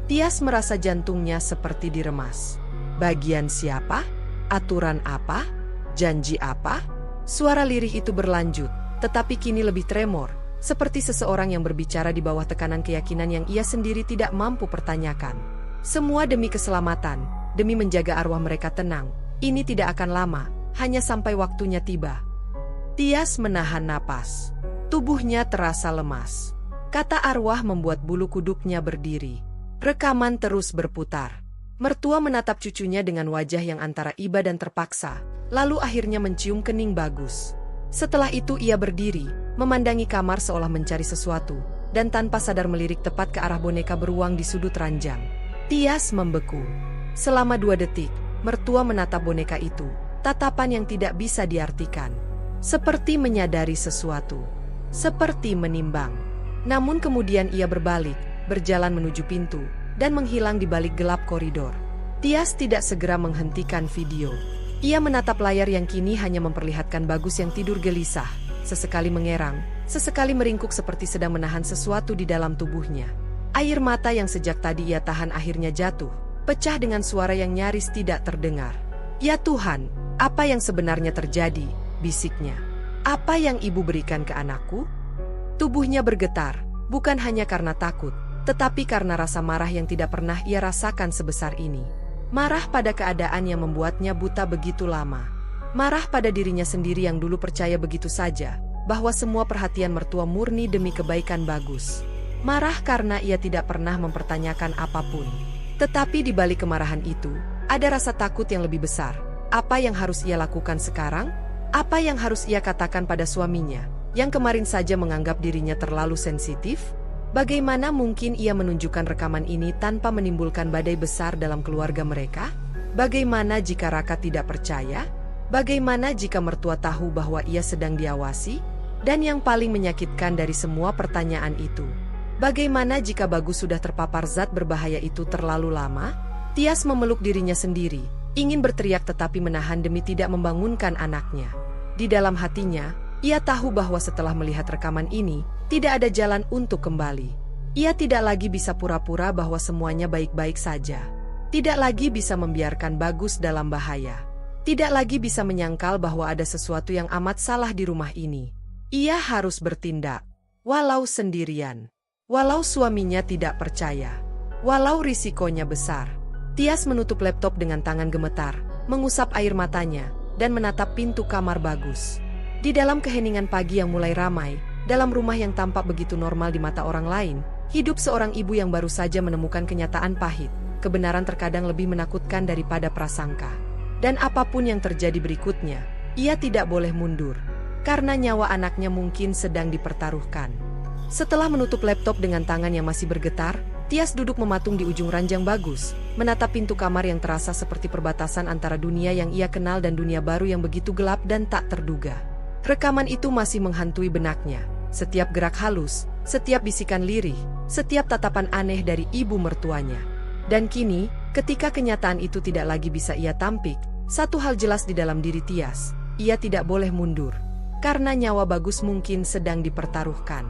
Tias merasa jantungnya seperti diremas. Bagian siapa? Aturan apa? Janji apa? Suara lirih itu berlanjut, tetapi kini lebih tremor, seperti seseorang yang berbicara di bawah tekanan keyakinan yang ia sendiri tidak mampu pertanyakan. Semua demi keselamatan, demi menjaga arwah mereka tenang. Ini tidak akan lama, hanya sampai waktunya tiba. Tias menahan napas. Tubuhnya terasa lemas. Kata arwah membuat bulu kuduknya berdiri. Rekaman terus berputar. Mertua menatap cucunya dengan wajah yang antara iba dan terpaksa, lalu akhirnya mencium kening Bagus. Setelah itu ia berdiri, memandangi kamar seolah mencari sesuatu, dan tanpa sadar melirik tepat ke arah boneka beruang di sudut ranjang. Tias membeku. Selama 2 detik, mertua menatap boneka itu, tatapan yang tidak bisa diartikan. Seperti menyadari sesuatu. Seperti menimbang. Namun kemudian ia berbalik, berjalan menuju pintu, dan menghilang di balik gelap koridor. Tias tidak segera menghentikan video. Ia menatap layar yang kini hanya memperlihatkan Bagus yang tidur gelisah, sesekali mengerang, sesekali meringkuk seperti sedang menahan sesuatu di dalam tubuhnya. Air mata yang sejak tadi ia tahan akhirnya jatuh, pecah dengan suara yang nyaris tidak terdengar. "Ya Tuhan, apa yang sebenarnya terjadi?" bisiknya. "Apa yang ibu berikan ke anakku?" Tubuhnya bergetar, bukan hanya karena takut, tetapi karena rasa marah yang tidak pernah ia rasakan sebesar ini. Marah pada keadaan yang membuatnya buta begitu lama. Marah pada dirinya sendiri yang dulu percaya begitu saja, bahwa semua perhatian mertua murni demi kebaikan Bagus. Marah karena ia tidak pernah mempertanyakan apapun. Tetapi di balik kemarahan itu, ada rasa takut yang lebih besar. Apa yang harus ia lakukan sekarang? Apa yang harus ia katakan pada suaminya, yang kemarin saja menganggap dirinya terlalu sensitif? Bagaimana mungkin ia menunjukkan rekaman ini tanpa menimbulkan badai besar dalam keluarga mereka? Bagaimana jika Raka tidak percaya? Bagaimana jika mertua tahu bahwa ia sedang diawasi? Dan yang paling menyakitkan dari semua pertanyaan itu, bagaimana jika Bagus sudah terpapar zat berbahaya itu terlalu lama? Tias memeluk dirinya sendiri, ingin berteriak tetapi menahan demi tidak membangunkan anaknya. Di dalam hatinya, ia tahu bahwa setelah melihat rekaman ini, tidak ada jalan untuk kembali. Ia tidak lagi bisa pura-pura bahwa semuanya baik-baik saja. Tidak lagi bisa membiarkan Bagus dalam bahaya. Tidak lagi bisa menyangkal bahwa ada sesuatu yang amat salah di rumah ini. Ia harus bertindak, walau sendirian. Walau suaminya tidak percaya. Walau risikonya besar. Tias menutup laptop dengan tangan gemetar, mengusap air matanya, dan menatap pintu kamar Bagus. Di dalam keheningan pagi yang mulai ramai, dalam rumah yang tampak begitu normal di mata orang lain, hidup seorang ibu yang baru saja menemukan kenyataan pahit. Kebenaran terkadang lebih menakutkan daripada prasangka. Dan apapun yang terjadi berikutnya, ia tidak boleh mundur. Karena nyawa anaknya mungkin sedang dipertaruhkan. Setelah menutup laptop dengan tangan yang masih bergetar, Tias duduk mematung di ujung ranjang Bagus, menatap pintu kamar yang terasa seperti perbatasan antara dunia yang ia kenal dan dunia baru yang begitu gelap dan tak terduga. Rekaman itu masih menghantui benaknya. Setiap gerak halus, setiap bisikan lirih, setiap tatapan aneh dari ibu mertuanya. Dan kini, ketika kenyataan itu tidak lagi bisa ia tampik, satu hal jelas di dalam diri Tias, ia tidak boleh mundur. Karena nyawa Bagus mungkin sedang dipertaruhkan.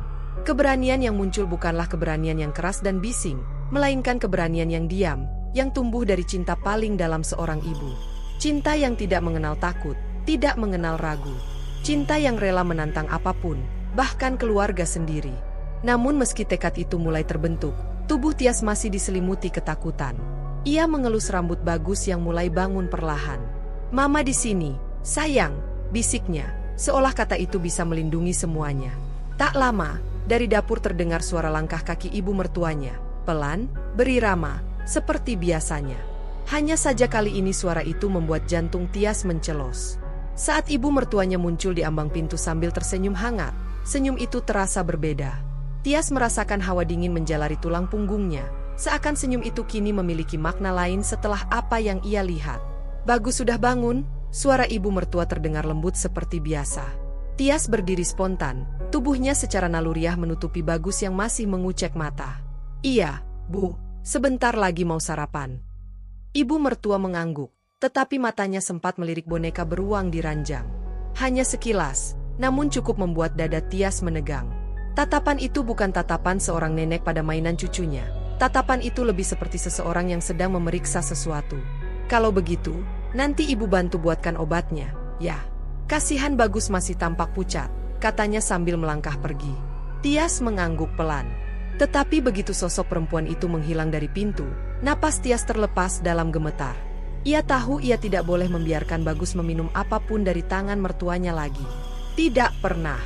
Keberanian yang muncul bukanlah keberanian yang keras dan bising, melainkan keberanian yang diam, yang tumbuh dari cinta paling dalam seorang ibu. Cinta yang tidak mengenal takut, tidak mengenal ragu. Cinta yang rela menantang apapun, bahkan keluarga sendiri. Namun meski tekad itu mulai terbentuk, tubuh Tias masih diselimuti ketakutan. Ia mengelus rambut Bagus yang mulai bangun perlahan. "Mama di sini, sayang," bisiknya, seolah kata itu bisa melindungi semuanya. Tak lama, dari dapur terdengar suara langkah kaki ibu mertuanya, pelan, berirama, seperti biasanya. Hanya saja kali ini suara itu membuat jantung Tias mencelos. Saat ibu mertuanya muncul di ambang pintu sambil tersenyum hangat, senyum itu terasa berbeda. Tias merasakan hawa dingin menjalari tulang punggungnya, seakan senyum itu kini memiliki makna lain setelah apa yang ia lihat. "Bagus sudah bangun," suara ibu mertua terdengar lembut seperti biasa. Tias berdiri spontan, tubuhnya secara naluriah menutupi Bagus yang masih mengucek mata. "Iya, Bu, sebentar lagi mau sarapan." Ibu mertua mengangguk, tetapi matanya sempat melirik boneka beruang di ranjang. Hanya sekilas, namun cukup membuat dada Tias menegang. Tatapan itu bukan tatapan seorang nenek pada mainan cucunya. Tatapan itu lebih seperti seseorang yang sedang memeriksa sesuatu. "Kalau begitu, nanti ibu bantu buatkan obatnya, ya." "Kasihan Bagus masih tampak pucat," katanya sambil melangkah pergi. Tias mengangguk pelan. Tetapi begitu sosok perempuan itu menghilang dari pintu, napas Tias terlepas dalam gemetar. Ia tahu ia tidak boleh membiarkan Bagus meminum apapun dari tangan mertuanya lagi. Tidak pernah.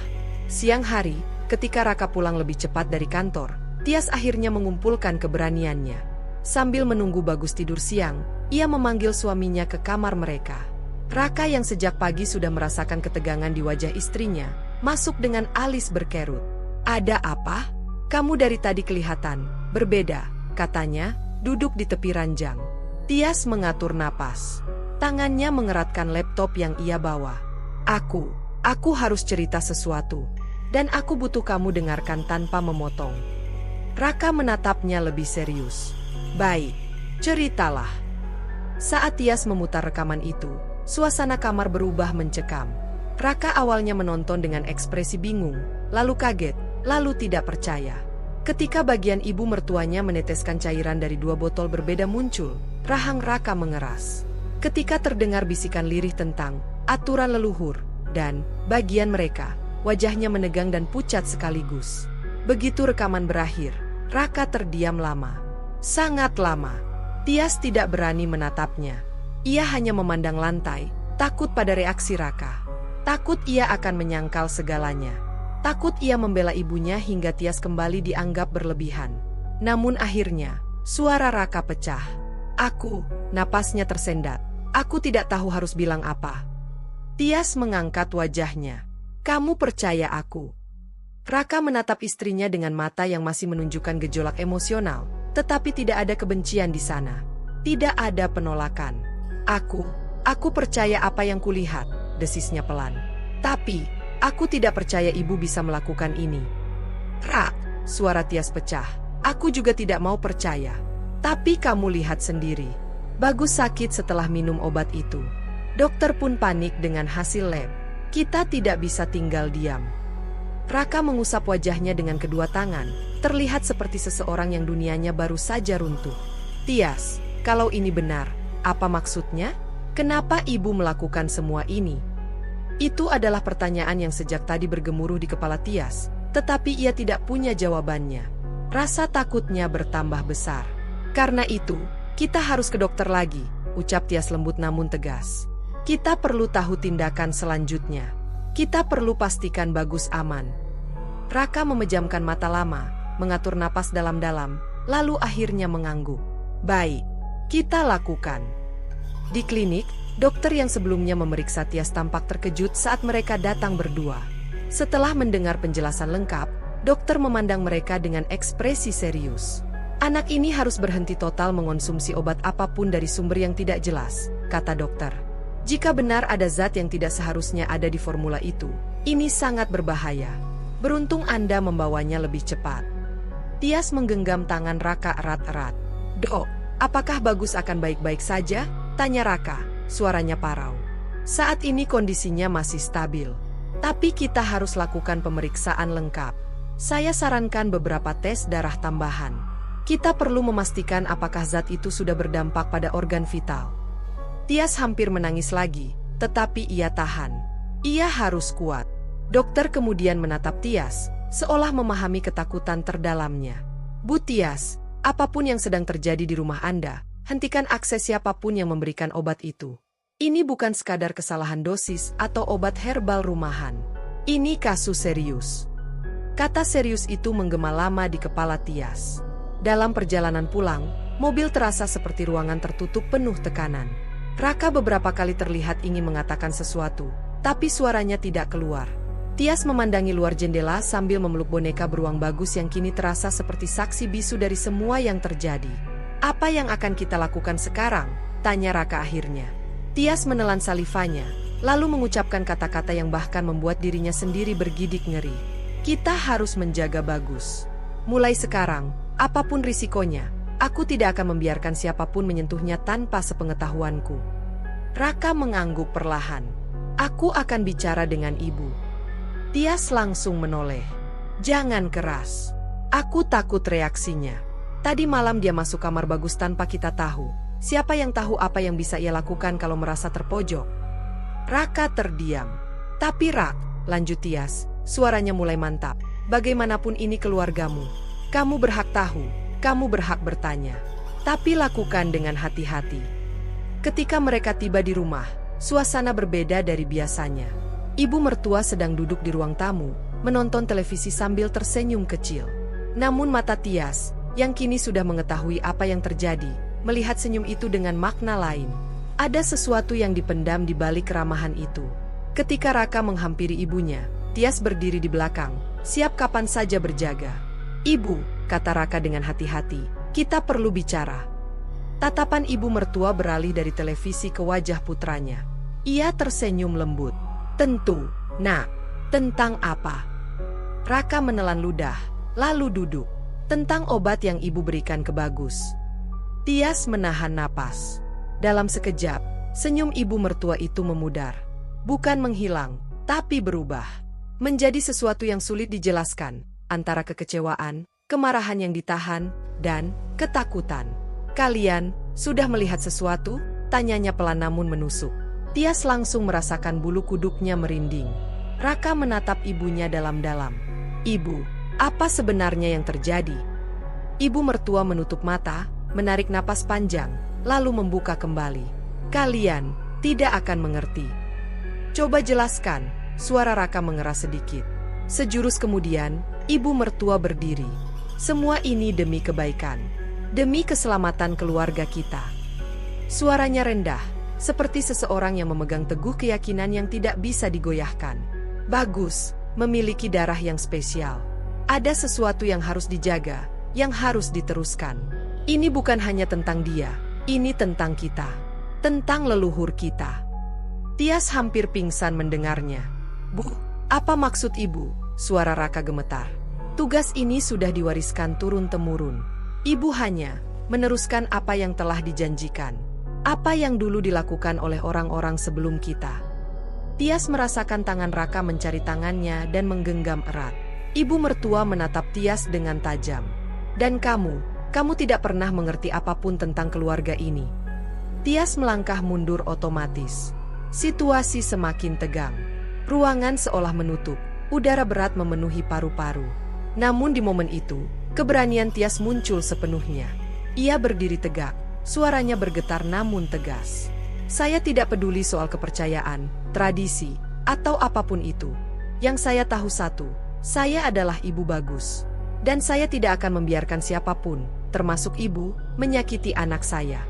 Siang hari, ketika Raka pulang lebih cepat dari kantor, Tias akhirnya mengumpulkan keberaniannya. Sambil menunggu Bagus tidur siang, ia memanggil suaminya ke kamar mereka. Raka yang sejak pagi sudah merasakan ketegangan di wajah istrinya, masuk dengan alis berkerut. "Ada apa? Kamu dari tadi kelihatan berbeda," katanya, duduk di tepi ranjang. Tias mengatur napas. Tangannya mengeratkan laptop yang ia bawa. Aku harus cerita sesuatu. Dan aku butuh kamu dengarkan tanpa memotong. Raka menatapnya lebih serius. Baik, ceritalah. Saat Tias memutar rekaman itu, suasana kamar berubah mencekam. Raka awalnya menonton dengan ekspresi bingung, lalu kaget, lalu tidak percaya. Ketika bagian ibu mertuanya meneteskan cairan dari 2 botol berbeda muncul, rahang Raka mengeras. Ketika terdengar bisikan lirih tentang aturan leluhur, dan bagian mereka, wajahnya menegang dan pucat sekaligus. Begitu rekaman berakhir, Raka terdiam lama. Sangat lama. Tias tidak berani menatapnya. Ia hanya memandang lantai, takut pada reaksi Raka. Takut ia akan menyangkal segalanya. Takut ia membela ibunya hingga Tias kembali dianggap berlebihan. Namun akhirnya, suara Raka pecah. Napasnya tersendat. Aku tidak tahu harus bilang apa. Tias mengangkat wajahnya. Kamu percaya aku? Raka menatap istrinya dengan mata yang masih menunjukkan gejolak emosional, tetapi tidak ada kebencian di sana. Tidak ada penolakan. Aku percaya apa yang kulihat, desisnya pelan. Tapi, aku tidak percaya ibu bisa melakukan ini. Rak, suara Tias pecah. Aku juga tidak mau percaya. Tapi kamu lihat sendiri. Bagus sakit setelah minum obat itu. Dokter pun panik dengan hasil lab. Kita tidak bisa tinggal diam. Raka mengusap wajahnya dengan kedua tangan, terlihat seperti seseorang yang dunianya baru saja runtuh. Tias, kalau ini benar, apa maksudnya? Kenapa ibu melakukan semua ini? Itu adalah pertanyaan yang sejak tadi bergemuruh di kepala Tias, tetapi ia tidak punya jawabannya. Rasa takutnya bertambah besar. Karena itu, kita harus ke dokter lagi, ucap Tias lembut namun tegas. Kita perlu tahu tindakan selanjutnya. Kita perlu pastikan Bagus aman. Raka memejamkan mata lama, mengatur napas dalam-dalam, lalu akhirnya mengangguk. Baik, kita lakukan. Di klinik, dokter yang sebelumnya memeriksa Tias tampak terkejut saat mereka datang berdua. Setelah mendengar penjelasan lengkap, dokter memandang mereka dengan ekspresi serius. Anak ini harus berhenti total mengonsumsi obat apapun dari sumber yang tidak jelas, kata dokter. Jika benar ada zat yang tidak seharusnya ada di formula itu, ini sangat berbahaya. Beruntung Anda membawanya lebih cepat. Tias menggenggam tangan Raka erat-erat. Dok, apakah Bagus akan baik-baik saja? Tanya Raka, suaranya parau. Saat ini kondisinya masih stabil. Tapi kita harus lakukan pemeriksaan lengkap. Saya sarankan beberapa tes darah tambahan. Kita perlu memastikan apakah zat itu sudah berdampak pada organ vital. Tias hampir menangis lagi, tetapi ia tahan. Ia harus kuat. Dokter kemudian menatap Tias, seolah memahami ketakutan terdalamnya. Bu Tias, apapun yang sedang terjadi di rumah Anda, hentikan akses siapapun yang memberikan obat itu. Ini bukan sekadar kesalahan dosis atau obat herbal rumahan. Ini kasus serius. Kata serius itu menggema lama di kepala Tias. Dalam perjalanan pulang, mobil terasa seperti ruangan tertutup penuh tekanan. Raka beberapa kali terlihat ingin mengatakan sesuatu, tapi suaranya tidak keluar. Tias memandangi luar jendela sambil memeluk boneka beruang Bagus yang kini terasa seperti saksi bisu dari semua yang terjadi. Apa yang akan kita lakukan sekarang? Tanya Raka akhirnya. Tias menelan salivanya, lalu mengucapkan kata-kata yang bahkan membuat dirinya sendiri bergidik ngeri. Kita harus menjaga Bagus. Mulai sekarang, apapun risikonya, aku tidak akan membiarkan siapapun menyentuhnya tanpa sepengetahuanku. Raka mengangguk perlahan. Aku akan bicara dengan ibu. Tias langsung menoleh. Jangan keras. Aku takut reaksinya. Tadi malam dia masuk kamar Bagus tanpa kita tahu. Siapa yang tahu apa yang bisa ia lakukan kalau merasa terpojok? Raka terdiam. Tapi Rak, lanjut Tias, suaranya mulai mantap. Bagaimanapun ini keluargamu. Kamu berhak tahu, kamu berhak bertanya. Tapi lakukan dengan hati-hati. Ketika mereka tiba di rumah, suasana berbeda dari biasanya. Ibu mertua sedang duduk di ruang tamu, menonton televisi sambil tersenyum kecil. Namun mata Tias, yang kini sudah mengetahui apa yang terjadi, melihat senyum itu dengan makna lain. Ada sesuatu yang dipendam di balik keramahan itu. Ketika Raka menghampiri ibunya, Tias berdiri di belakang, siap kapan saja berjaga. Ibu, kata Raka dengan hati-hati, kita perlu bicara. Tatapan ibu mertua beralih dari televisi ke wajah putranya. Ia tersenyum lembut. Tentu, nak. Tentang apa? Raka menelan ludah, lalu duduk. Tentang obat yang ibu berikan ke Bagus. Tias menahan napas. Dalam sekejap, senyum ibu mertua itu memudar. Bukan menghilang, tapi berubah. Menjadi sesuatu yang sulit dijelaskan, antara kekecewaan, kemarahan yang ditahan, dan ketakutan. Kalian sudah melihat sesuatu? Tanyanya pelan namun menusuk. Tias langsung merasakan bulu kuduknya merinding. Raka menatap ibunya dalam-dalam. Ibu, apa sebenarnya yang terjadi? Ibu mertua menutup mata, menarik napas panjang, lalu membuka kembali. Kalian tidak akan mengerti. Coba jelaskan, suara Raka mengeras sedikit. Sejurus kemudian, ibu mertua berdiri. Semua ini demi kebaikan. Demi keselamatan keluarga kita. Suaranya rendah, seperti seseorang yang memegang teguh keyakinan yang tidak bisa digoyahkan. Bagus, memiliki darah yang spesial. Ada sesuatu yang harus dijaga, yang harus diteruskan. Ini bukan hanya tentang dia, ini tentang kita. Tentang leluhur kita. Tias hampir pingsan mendengarnya. Bu, apa maksud ibu? Suara Raka gemetar. Tugas ini sudah diwariskan turun-temurun. Ibu hanya meneruskan apa yang telah dijanjikan. Apa yang dulu dilakukan oleh orang-orang sebelum kita. Tias merasakan tangan Raka mencari tangannya dan menggenggam erat. Ibu mertua menatap Tias dengan tajam. Dan kamu tidak pernah mengerti apapun tentang keluarga ini. Tias melangkah mundur otomatis. Situasi semakin tegang. Ruangan seolah menutup. Udara berat memenuhi paru-paru. Namun di momen itu, keberanian Tias muncul sepenuhnya. Ia berdiri tegak, suaranya bergetar namun tegas. Saya tidak peduli soal kepercayaan, tradisi, atau apapun itu. Yang saya tahu satu, saya adalah ibu Bagus. Dan saya tidak akan membiarkan siapapun, termasuk ibu, menyakiti anak saya.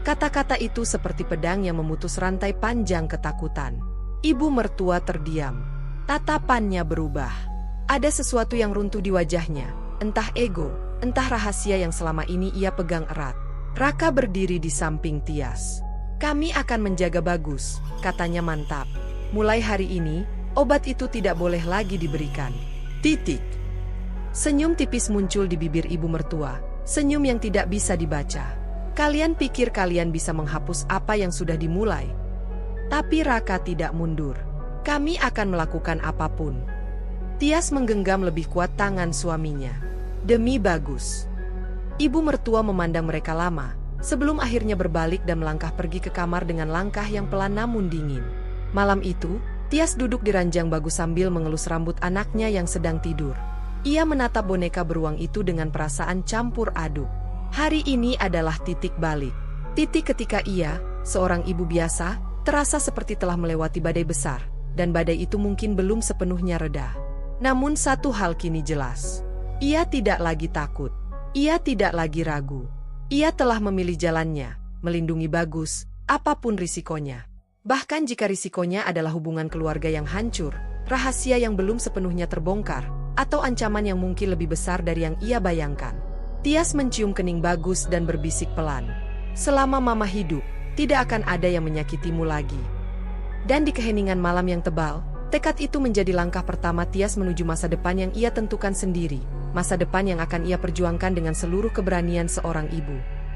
Kata-kata itu seperti pedang yang memutus rantai panjang ketakutan. Ibu mertua terdiam. Tatapannya berubah. Ada sesuatu yang runtuh di wajahnya, entah ego, entah rahasia yang selama ini ia pegang erat. Raka berdiri di samping Tias. Kami akan menjaga Bagus, katanya mantap. Mulai hari ini, obat itu tidak boleh lagi diberikan. Titik. Senyum tipis muncul di bibir ibu mertua, senyum yang tidak bisa dibaca. Kalian pikir kalian bisa menghapus apa yang sudah dimulai? Tapi Raka tidak mundur. Kami akan melakukan apapun. Tias menggenggam lebih kuat tangan suaminya. Demi Bagus. Ibu mertua memandang mereka lama, sebelum akhirnya berbalik dan melangkah pergi ke kamar dengan langkah yang pelan namun dingin. Malam itu, Tias duduk di ranjang Bagus sambil mengelus rambut anaknya yang sedang tidur. Ia menatap boneka beruang itu dengan perasaan campur aduk. Hari ini adalah titik balik. Titik ketika ia, seorang ibu biasa, terasa seperti telah melewati badai besar, dan badai itu mungkin belum sepenuhnya reda. Namun satu hal kini jelas. Ia tidak lagi takut. Ia tidak lagi ragu. Ia telah memilih jalannya, melindungi Bagus, apapun risikonya. Bahkan jika risikonya adalah hubungan keluarga yang hancur, rahasia yang belum sepenuhnya terbongkar, atau ancaman yang mungkin lebih besar dari yang ia bayangkan. Tias mencium kening Bagus dan berbisik pelan. Selama Mama hidup, tidak akan ada yang menyakitimu lagi. Dan di keheningan malam yang tebal, tekad itu menjadi langkah pertama Tias menuju masa depan yang ia tentukan sendiri, masa depan yang akan ia perjuangkan dengan seluruh keberanian seorang ibu.